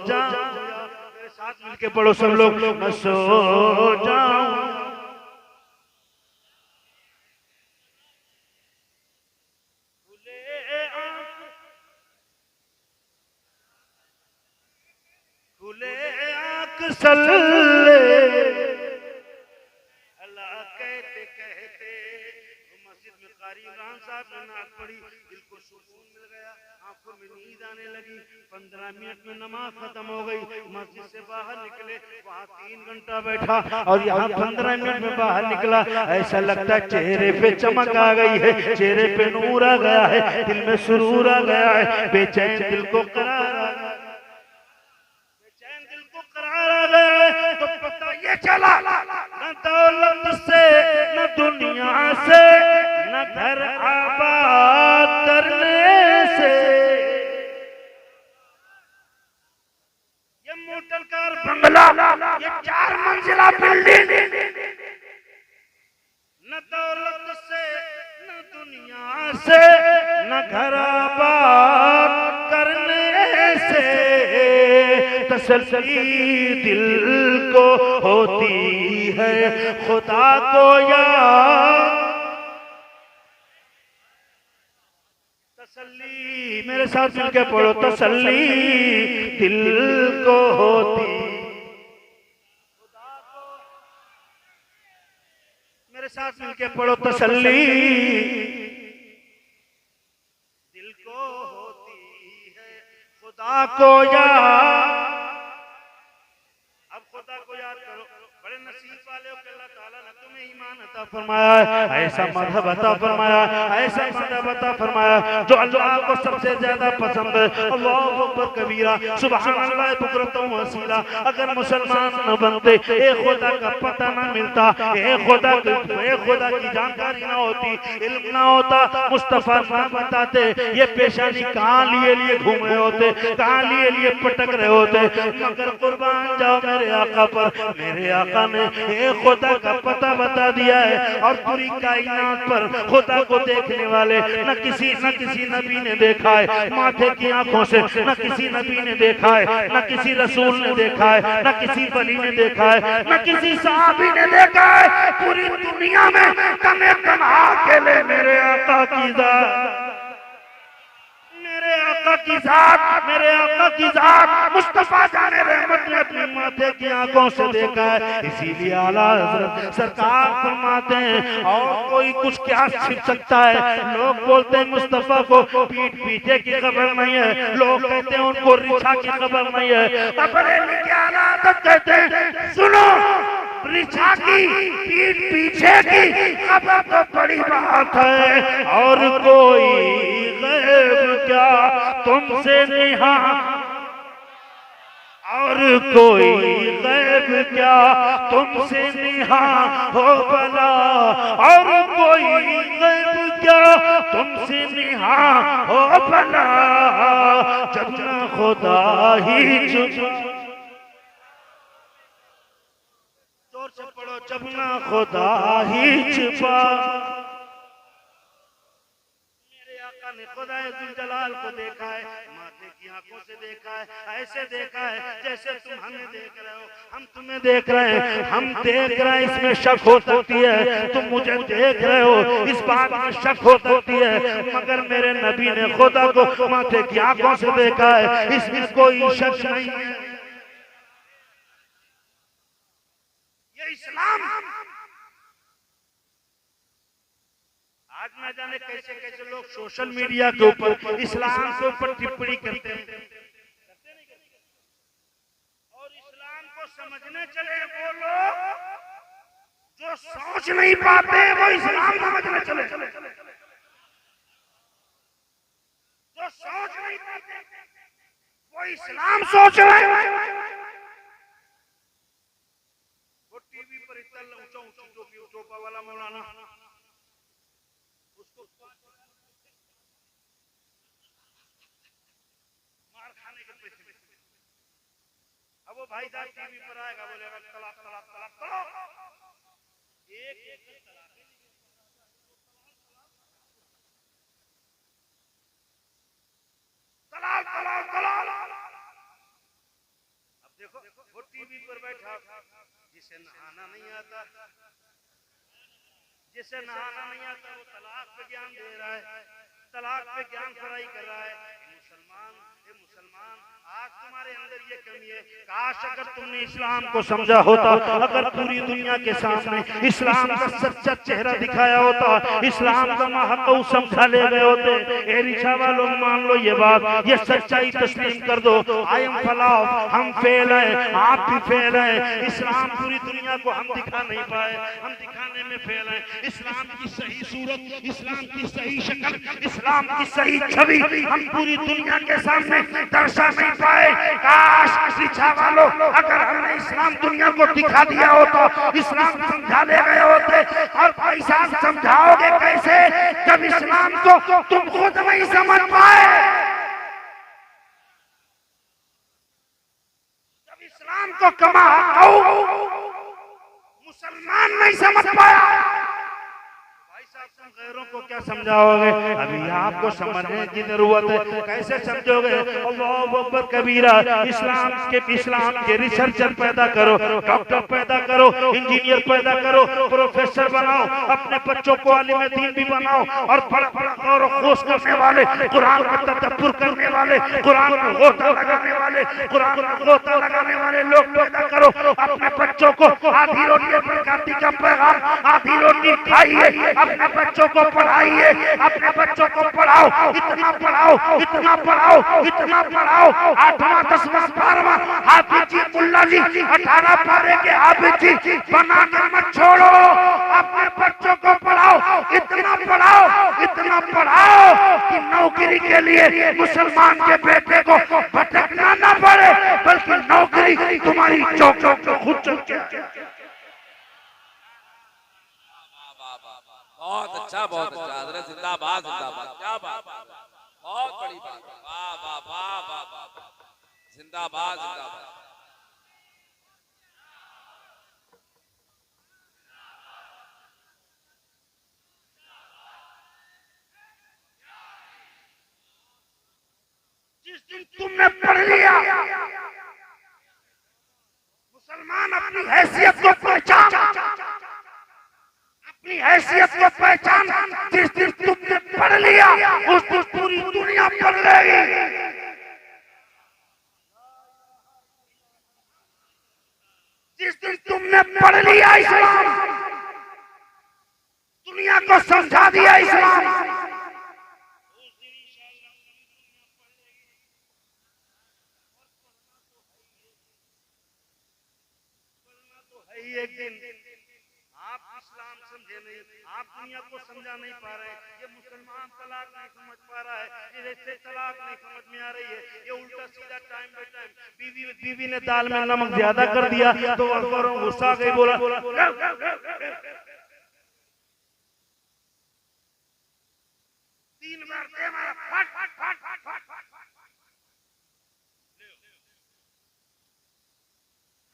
जाऊं। मेरे साथ मिलके पढ़ो सब लोग, मैं सो जाऊं। खुले आंख सल्ले अल्लाह कहते कहते मस्जिद में कारी इमरान साहब ने नात पढ़ी, दिल को सुकून मिल गया, आंखों में नींद आने लगी। 15 मिनट में नमाज खत्म हो गई, मस्जिद से बाहर निकले, वहाँ 3 घंटा बैठा, और यहाँ 15 मिनट में बाहर निकला। ऐसा लगता है चेहरे पे चमक आ गई है, चेहरे पे नूर आ गया है, दिल में सुरूर आ गया है, बेचैन दिल को करार आ गया, तो पता ये चला न दौलत से न दुनिया से न घर आबाद करने से, ये मोटर कार बंगला, ये 4 मंजिला बिल्डिंग, न दौलत से न दुनिया से न घर आबाद करने से तसल्ली दिल को होती है खुदा को याद। तसल्ली मेरे साथ मिलके पढ़ो, तसल्ली दिल को होती, मेरे साथ मिलके पढ़ो, तसल्ली दिल को होती है खुदा को याद। अब खुदा को याद करो, बड़े नसीब वाले हो कि अल्लाह ताला ने तुम्हें ईमान अता फरमाया, ऐसा मज़हब अता फरमाया, ऐसा मज़हब अता फरमाया जो अल्लाह को सबसे ज्यादा पसंद है। अल्लाहु अकबर कबीरा, सुभान अल्लाह बुकरतम व असीला। अगर मुसलमान न बनते, एक खुदा का पता न मिलता, एक खुदा की जानकारी ना होती, इल्म ना होता, मुस्तफा ना बताते, ये पेशानी कहाँ लिए घूम रहे होते, कहाँ लिए पटक रहे होते। मगर कुर्बान जाओ मेरे आका पर, मेरे आका ने एक खुदा का पता बता दिया है और पूरी कायनात पर खुदा को देखने वाले न किसी नबी ने देखा है माथे की आंखों से, न किसी नबी ने देखा है, न किसी रसूल ने देखा है, न किसी वली ने देखा है, न किसी सहाबी ने देखा है। पूरी दुनिया में तने तन्हा अकेले मेरे आका की जात, मेरे आका की जात, मेरे आका की जात मुस्तफा जाने रहमत ने अपने माथे की आंखों से देखा है। इसीलिए आला हज़रत सरकार फरमाते हैं और कोई कुछ क्या छिप सकता है। लोग बोलते हैं मुस्तफा को पीठ पीछे की खबर नहीं है, लोग कहते हैं उनको रिछा की खबर नहीं है। बरेली के आला हज़रत कहते हैं सुनो, रिछा की पीठ पीछे की खबर तो बड़ी बात है, और कोई गैब क्या तुमसे नेहा, और कोई गैब क्या तुमसे नेहा हो भला, और कोई गैब क्या तुमसे नेहा हो भला, जब न खुदा ही चुप, जोर से पढ़ो, जब न खुदा ही छुपा। मेरे आका ने खुदाए जुल जलाल को देखा है, माथे की आंखों से देखा है, ऐसे देखा है जैसे तुम हमें देख रहे हो, हम तुम्हें देख रहे हैं, हम देख रहे हैं इसमें शक हो सकती है, तुम मुझे देख रहे हो इस बात में शक हो सकती है, मगर मेरे नबी ने खुदा को माथे की आंखों से देखा है, इसमें कोई शक नहीं है। इस्लाम आज न जाने कैसे कैसे लोग सोशल मीडिया के ऊपर इस्लाम के ऊपर टिप्पणी करते हैं, और इस्लाम को समझने चले वो लोग जो सोच नहीं पाते वो इस्लाम समझने चले, जो सोच नहीं पाते वो इस्लाम सोच रहे हैं। टीवी पर इतना ऊंचा ऊंचा जो टोपा वाला मौलाना उसको मार खाने के पैसे, अब वो भाई साहब टीवी पर आएगा बोलेगा तलाक तलाक तलाक तलाक, एक एक तलाक तलाक तलाक। अब देखो वो टीवी पर बैठा, जिसे नहाना नहीं आता, जिसे नहाना नहीं आता वो तलाक पे ज्ञान दे रहा है, तलाक पे ज्ञान पढ़ाई कर रहा है। मुसलमान आज तुम्हारे अंदर ये कमी है, काश अगर तुमने इस्लाम को समझा होता, अगर पूरी दुनिया के सामने इस्लाम का सच्चा चेहरा दिखाया होता, इस्लाम का महत्व समझा ले गए होते। ए रिक्शा वालों मान लो ये बात, ये सच्चाई तस्लीम कर दो, आई एम फलाह, हम फेल हैं, आप भी फेल हैं। इस्लाम पूरी दुनिया को हम दिखा नहीं पाए, हम दिखाने में फेल हैं। इस्लाम की सही सूरत, इस्लाम की सही शक्ल, इस्लाम की सही छवि हम पूरी दुनिया के सामने दर्शा नहीं पाए। काश शिक्षा वालों अगर हमने इस्लाम दुनिया को दिखा दिया होता, इस्लाम समझा ले गए होते। और भाई साहब समझाओगे कैसे जब इस्लाम को तुम खुद नहीं समझ पाए, जब इस्लाम को कमा मुसलमान नहीं समझ पाया, गैरों को क्या समझाओगे? अभी आपको समझने की जरूरत है। कैसे समझोगे? अल्लाहु अकबर कबीरा। इस्लाम के रिसर्चर पैदा करो, डॉक्टर पैदा करो, इंजीनियर पैदा करो, प्रोफेसर बनाओ, अपने बच्चों को आलिम दीन भी बनाओ, और बड़ा बड़ा गौर खोज करने वाले, कुरान का तदब्बुर करने वाले, कुरान का गोता लगाने वाले, कुरान का गोता लगाने वाले लोग पैदा करो। अपने बच्चों को आधी रोटी प्रकाती का पैगाम, आधी रोटी खाइए, अपने बच्चों को पढ़ाइए, अपने बच्चों को पढ़ाओ, इतना पढ़ाओ, इतना पढ़ाओ, इतना पढ़ाओ। 8वां 10वां 12वां हाफिज जी, मुल्ला जी, 18 पारे के हाफिज जी बना कर मत छोड़ो। अपने बच्चों को पढ़ाओ, इतना पढ़ाओ, इतना पढ़ाओ कि नौकरी के लिए मुसलमान के बेटे को भटकना ना पड़े, बल्कि नौकरी तुम्हारी चौक चौक पे खुद चल। बहुत अच्छा, बहुत अच्छा। हज़रत जिंदाबाद, जिंदाबाद। क्या बात, बहुत बड़ी बात। वाह वाह वाह वाह वाह, जिंदाबाद, जिंदाबाद। अपनी हैसियत को पहचान, अपनी हैसियत को पहचान। जिस दिन तुमने पढ़ लिया उस दिन पूरी दुनिया पढ़ लेगी। जिस दिन तुमने पढ़ लिया इस्लाम, दुनिया को समझा दिया इस्लाम, एक दिन आप इस्लाम समझे नहीं, आप दुनिया को समझा नहीं पा रहे। ये मुसलमान तलाक नहीं समझ पा रहा है, ये तलाक नहीं समझ में आ रही है। ये उल्टा सीधा टाइम बाय टाइम बीवी ने दाल में नमक ज्यादा कर दिया तो गुस्सा आ गई, बोला 3 बार दे मारा, फट फट फट फट फट फट।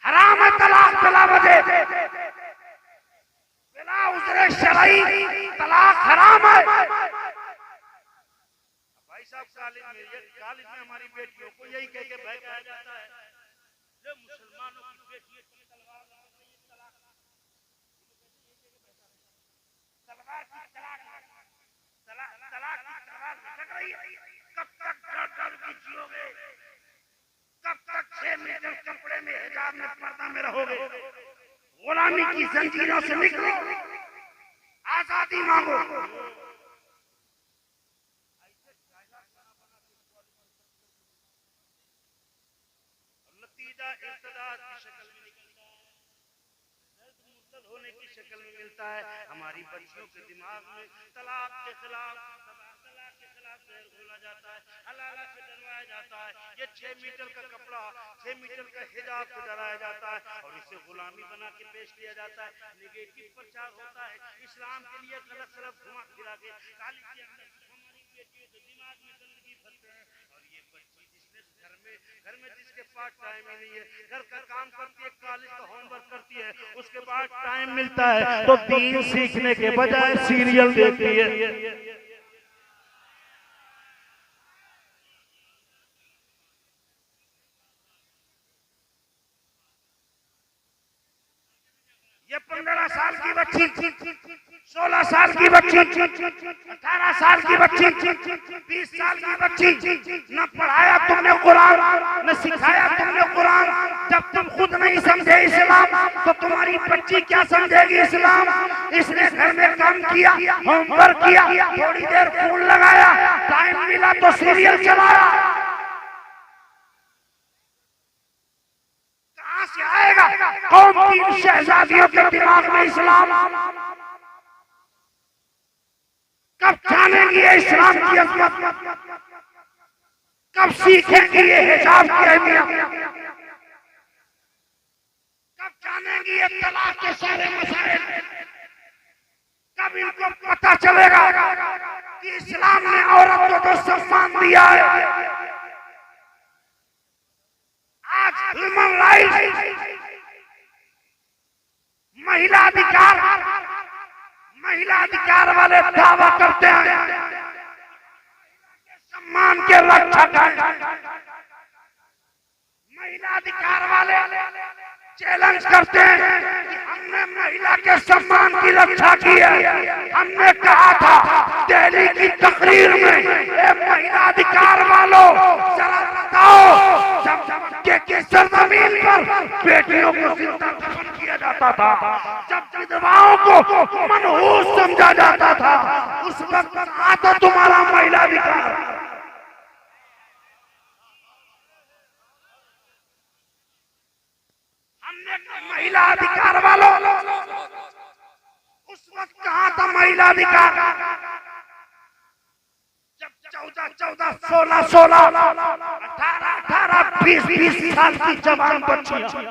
हराम है तलाक, बिला वजह, बिला उजरे शरई तलाक हराम है। भाई साहब कॉलेज में हमारी बेटियों को यही कह के बहकाया जाता है, जो मुसलमानों की बेटियों की तलवार की तलाक लटक रही है। कब तक डर की जियोगे? कब तक 6 मीटर कपड़े में, हिजाब में, पर्दा में रहोगे? गुलामी की जंजीरों से निकलो, आजादी मांगो। नतीजा इर्तिदाद की शक्ल में निकलता है, दर्द मुद्दल होने की शक्ल में मिलता है। हमारी बच्चियों के दिमाग में तलाक के खिलाफ जहर घोला जाता है, हलाला से डरवाया जाता है। ये 6 मीटर का कपड़ा, 6 मीटर का हिजाब से डराया जाता है और इसे गुलामी बना के पेश किया जाता है। नेगेटिव प्रचार होता है इस्लाम के लिए, गलत सलत घुमा फिरा के काली के अंदर हमारी बेटियों के दिमाग में गंदगी भरते हैं। और ये बच्ची जिसने घर में जिसके पास टाइम ही नहीं है, घर का काम करती है, कॉलेज का होमवर्क करती है, उसके बाद टाइम मिलता है तो दीन सीखने के बजाय सीरियल देखती है। ये 15 साल की बच्ची, 16 साल की बच्ची, 18 साल की बच्ची, 20 साल की बच्ची, न पढ़ाया तुमने कुरान, न सिखाया तुमने कुरान। जब तुम खुद नहीं समझे इस्लाम तो तुम्हारी बच्ची क्या समझेगी इस्लाम? इसने घर में काम किया, होमवर्क किया, थोड़ी देर फोन लगाया, टाइम मिला तो सीरियल चलाया। से आएगा कौन की शहजादियों के दिमाग में इस्लाम? कब जानेंगी ये इस्लाम की अजमत? कब सीखेंगी ये हिजाब की अहमियत? कब जानेंगी ये तलाक के सारे मसाइल? कब इनको पता चलेगा कि इस्लाम ने औरत को तो सम्मान दिया है? आज ह्यूमन राइट्स, महिला अधिकार वाले दावा करते हैं सम्मान के रक्षक हैं। महिला अधिकार वाले चैलेंज करते हैं कि हमने महिला के सम्मान की रक्षा की है। हमने कहा था दिल्ली की तकरीर में, महिला अधिकार वालों जरा बताओ, के सरजमीन पर बेटियों को जिंदा दफन किया जाता था, जब विधवाओं को मनहूस समझा जाता था, उस वक्त आता तुम्हारा महिला अधिकार। हमने महिला अधिकार वालों, उस वक्त कहा था महिला अधिकार, जब 14, 16, 18, 20 साल की जवान बच्चियां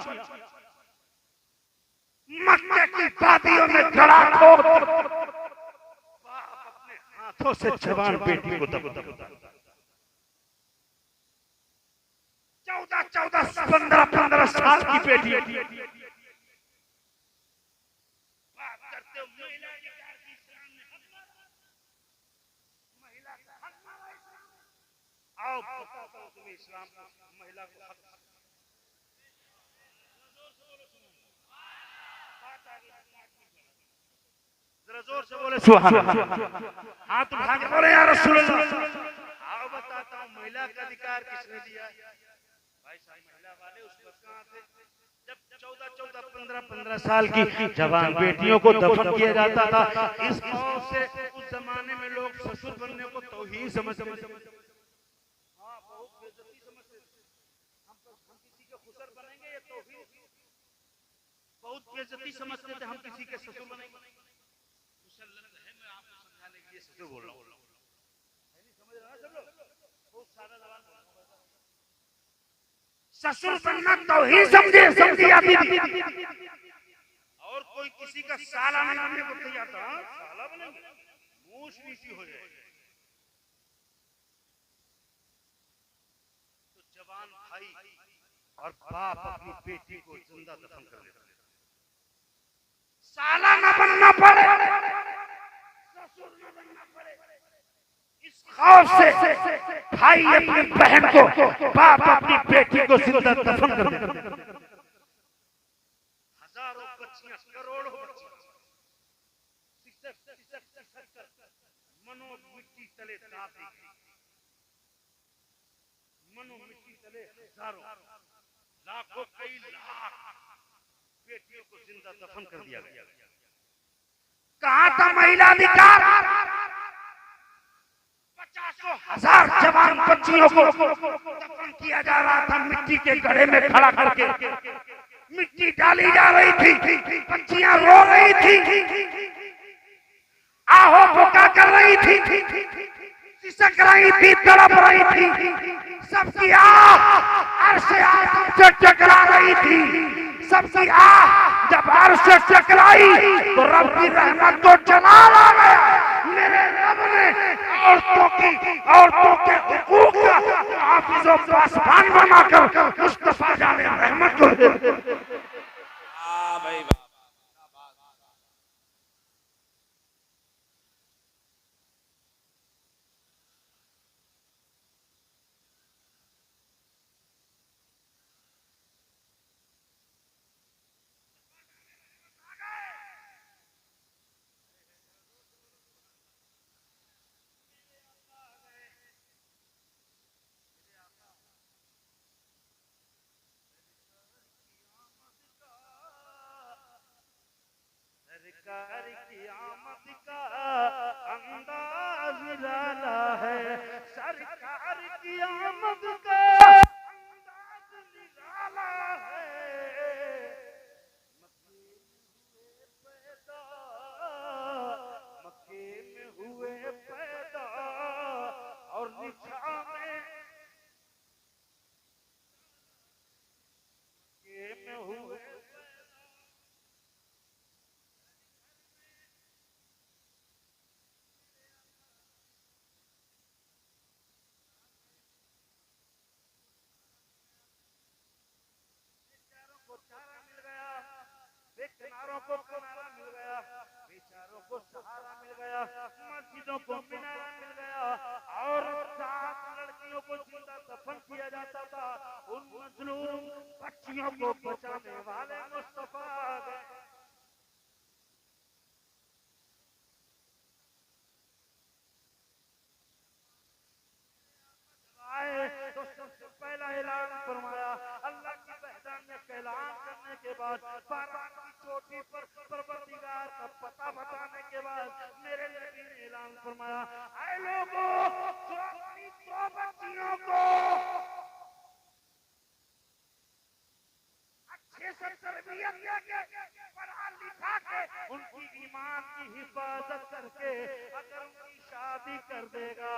मक्के की वादियों में गड़ा ठोक अपने हाथों से जवान बेटी को दबोचता। 14, 15 साल की बेटी बात करते हो महिला अधिकार की, इस्लाम ने हक मारा, महिला का हक मारा इस्लाम। आओ बताता हूं तुम्हें इस्लाम महिला को हक। जरा जोर से बोले सुभान अल्लाह। हाथ उठा के बोले या रसूल अल्लाह। आओ बताता हूँ महिला का अधिकार किसने दिया। भाई साहब महिला वाले उस वक्त कहाँ थे जब 14-14, 15-15 साल की जवान बेटियों को दफन किया जाता था। इस मौत से उस जमाने में लोग ससुर बनने को तौहीन समझते थे। हाँ, बहुत बेइज्जती समझते थे। हम किसी के खुसर बनेंगे ये तौहीन, बहुत बेइज्जती समझते थे हम किसी के ससुर बनेंगे। मुसल्लत है, मैं आपको समझाने के लिए ससुर बोल रहा हूँ। समझ रहे हैं सब लोग? बहुत सारा जवान ससुर बनना तौहीन समझिए अभी। और कोई किसी का साला नहीं बनने को तैयार था। साला बनेंगे, मूछ नीची हो जाएगी। तो जवान भाई और बाप अपनी बेटी को जिंदा दफन कर देते हैं। साला न बनना पड़े, ससुर न बनना पड़े, इस खौफ से भाई अपनी बहन को, बाप अपनी बेटी को जिंदा दफन कर देते हैं। हजारों बच्चियां, करोड़ों बच्चियां मनो मिट्टी तले दाबी, मनो मिट्टी तले हजारों, लाखों, कई लाख बेटियों को जिंदा दफन कर दिया गया। कहाँ था महिला अधिकार? 50,000 जवान बच्चियों को दफन किया जा रहा था, मिट्टी के गड्ढे में खड़ा करके मिट्टी डाली जा रही थी, बच्चियां रो रही थी, आहो भुका कर रही थी, सिसक रही थी, तड़प रही थी। सबकी आह अर्श आज़म से टकरा रही थी। सबकी आह जब अर्श से टकराई तो रब की रहमत को जलाल आ गया। मेरे रब ने औरतों के हुकूक का हाफिज और पासबान बनाकर मुस्तफा जाने रहमत को भाई सरकार की आमद का अंदाज निराला है, सरकार की आमद का अंदाज निराला है। मक्के में हुए पैदा और निशा में हुए चारा मिल गया, बेकिनारों को किनारा मिल गया, बेचारों को सहारा मिल गया, मस्जिदों को मीनारा मिल गया और 7 लड़कियों को जिंदा दफन किया जाता था। उन मजलूम बच्चियों को बचाने वाले मुस्तफा आ गए। तो सबसे पहला ऐलान फरमाया, अल्लाह की वहदानियत का ऐलान करने के बाद, बारात की चोटी पर परवरदिगार का पता बताने के बाद मेरे नबी ने ऐलान फरमाया, ऐ लोगों, जो अपनी 2 बच्चियों को अच्छे से तरबियत देके पढ़ा लिखा के उनकी ईमान की हिफाजत करके अगर उनकी शादी कर देगा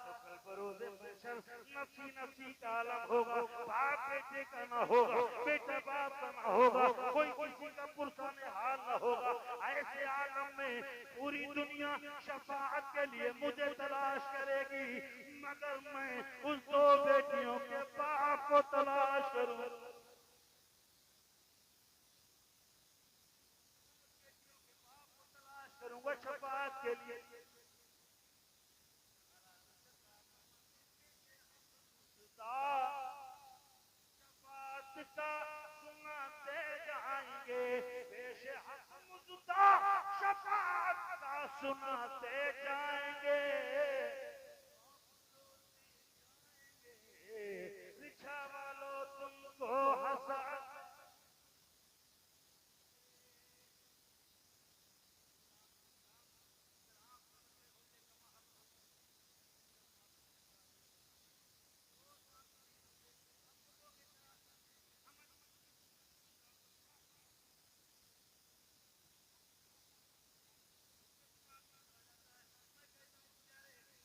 तो कल बरोज़े महशर नफसी नफसी का आलम होगा। बाप बेटे का ना होगा, बेटा बाप का ना होगा, कोई किसी का पुरसाने हाल ना होगा। ऐसे आलम में पूरी दुनिया शफाअत के लिए मुझे तलाश करेगी, मगर मैं उस 2 बेटियों के बाप को तलाश करूंगा। करूंगा शफाअत के लिए। शफाअत का सुनाते जाएंगे, पेश हक मुद्दा शफाअत दास्तां सुनाते जाएंगे, रिक्शा वालों तुमको हंसा।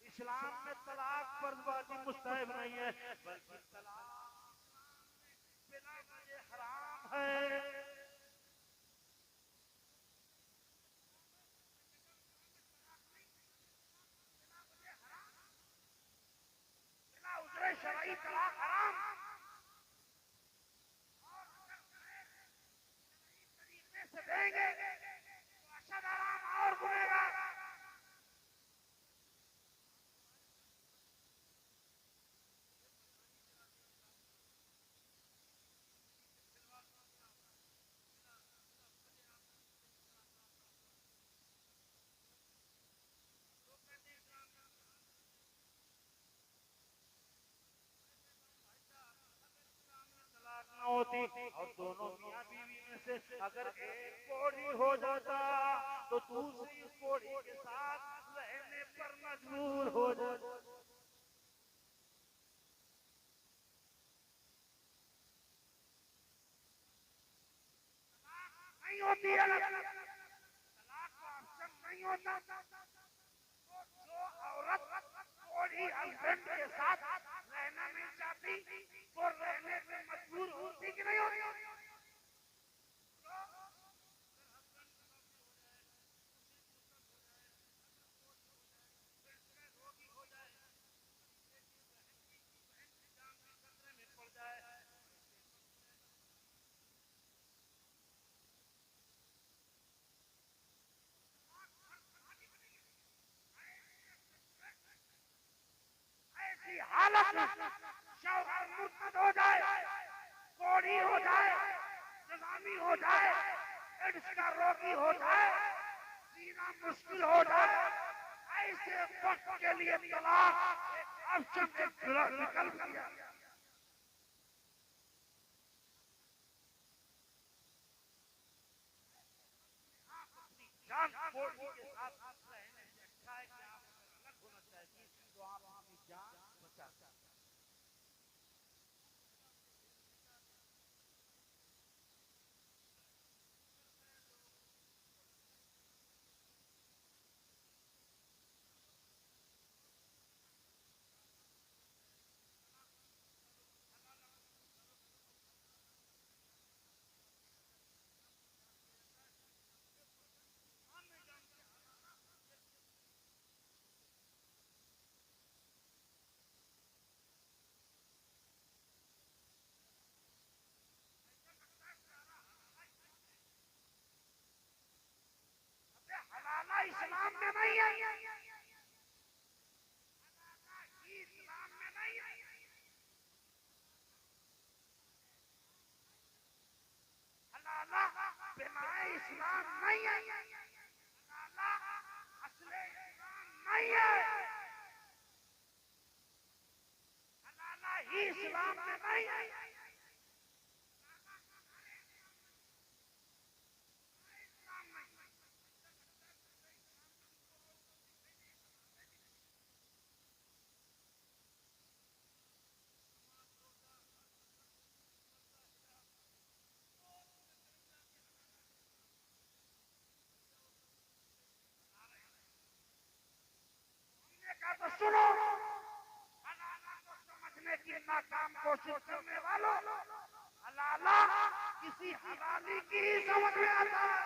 इस्लाम में तलाक फर्जवाजी मुस्तहब नहीं है, बल्कि तलाक बिना वजह हराम है। बिना उजरे शरई तलाक हराम। और अगर सही तरीके से देंगे तो अशद हराम और गुनहगार। होती और दोनों मियां बीवी में से अगर एक कोढ़ी हो जाता तो दूसरी कोढ़ी के साथ रहने पर मजबूर हो जाता। नहीं होती है, तलाक का ऑप्शन नहीं होता। तो जो औरत कोढ़ी हस्बैंड के साथ रहना नहीं चाहती वो रहने में मजबूर होती कि नहीं होती? ऐसी हालत शौहर मुर्तद हो जाए, कोढ़ी हो जाए, निजामी हो जाए, एड्स का रोगी हो जाए, जीना मुश्किल हो जाए, ऐसे वक्त के लिए तलाक एक ऑप्शन, एक विकल्प दिया। जान कोढ़ी के साथ रहने से अच्छा है कि आप अलग होना चाहिए तो आप अपनी जान बचा सकते हैं। हलाला इस्लाम में नहीं है, इस्लाम में नहीं है। हलाला बिनाए इस्लाम नहीं है, हलाला असले इस्लाम नहीं है, हलाला ही इस्लाम में नहीं है। तो सुनो, हलाला को समझने की नाकाम कोशिश करने वालों, हलाला किसी हलाली की ही समझ में आता है।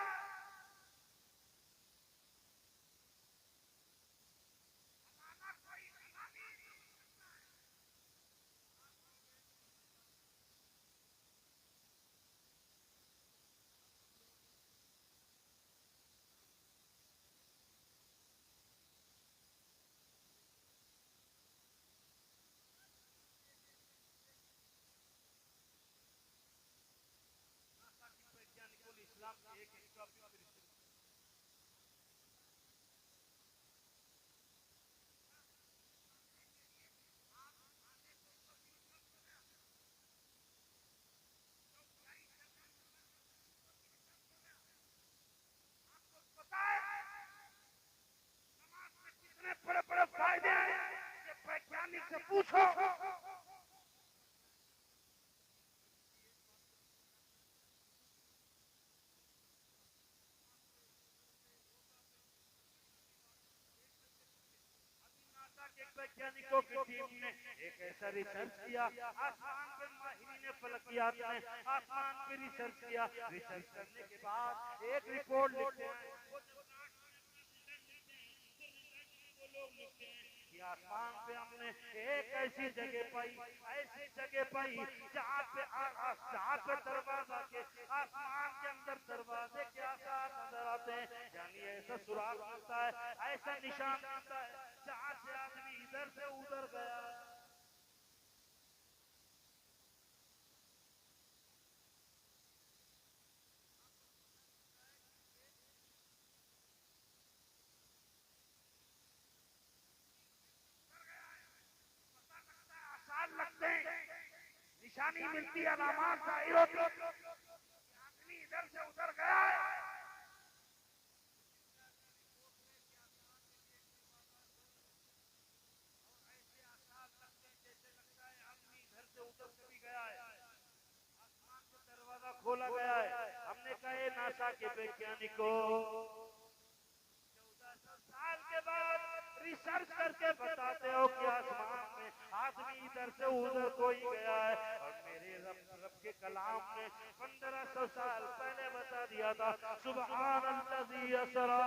हलाला कोई हलाली वैज्ञानिकों ने इस्लाम के एक वैज्ञानिकों की टीम ने एक ऐसा रिसर्च किया, आसमान पे माहिरीन फलकियात ने आसमान पे रिसर्च किया। रिसर्च करने के बाद एक रिपोर्ट लिखते हैं, कि आसमान पे हमने एक ऐसी जगह पाई जहाँ पे दरवाजा के आसमान के अंदर दरवाजे के आसार नजर आते हैं, यानी ऐसा सुराग मिलता है, ऐसा निशान मिलता है जहाँ से आदमी इधर से उधर गया। लगते हैं, निशानी मिलती है, अलामात जाहिर होती है, आदमी इधर से उधर गया है। ऐसे आसार लगते हैं जैसे लगता है आदमी इधर से उधर से भी गया है। आसमान का दरवाजा खोला गया है। हमने कहा नासा के वैज्ञानिकों 1400 साल के बाद रिसर्च करके बताते हो कि आसमान में आदमी इधर से उधर कोई गया है, और मेरे रब के कलाम ने 1500 साल पहले बता दिया था, सुभान अल्लाज़ी असरा।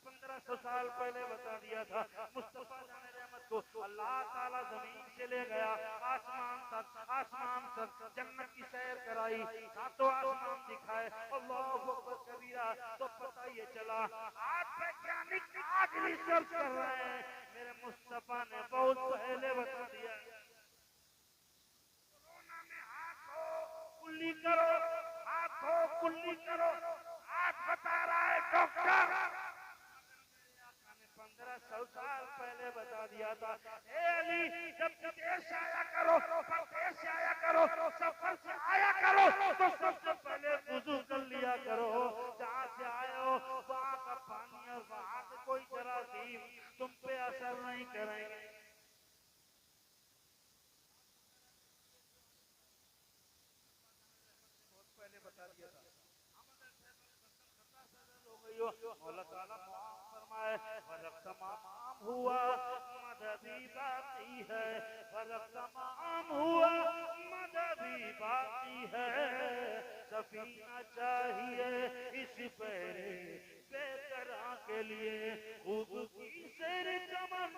1500 साल पहले बता दिया था, मुस्तफा जाने रहमत को अल्लाह ताला जमीन से ले गया आसमान तक जन्नत की सैर कराई, सातों आसमान दिखाए, अल्लाहु अकबर कबीरा। तो पता ये चला आज वैज्ञानिक आज रिसर्च कर रहे हैं, मेरे मुस्तफा ने बहुत पहले बता दिया। कोरोना में हाथ धो कुल्ली करो, हाथ धो कुल्ली करो, आज बता रहा है डॉक्टर। 1500 साल पहले बता दिया था, ए अली जब विदेश आया करो, परदेश से आया करो, सफर से आया करो, तो सबसे पहले वुजू कर लिया करो। जहाँ से आए हो वहाँ का पानी और वहाँ से कोई जरासीम तुम पे असर नहीं करेंगे। बहुत पहले बता दिया था। मौला ताला फरमाए फर्क तमाम हुआ मददी बाकी है, फर्क तमाम हुआ मददी बाकी है। सफीना चाहिए इस बेकरार के लिए, खुद की शेर चमन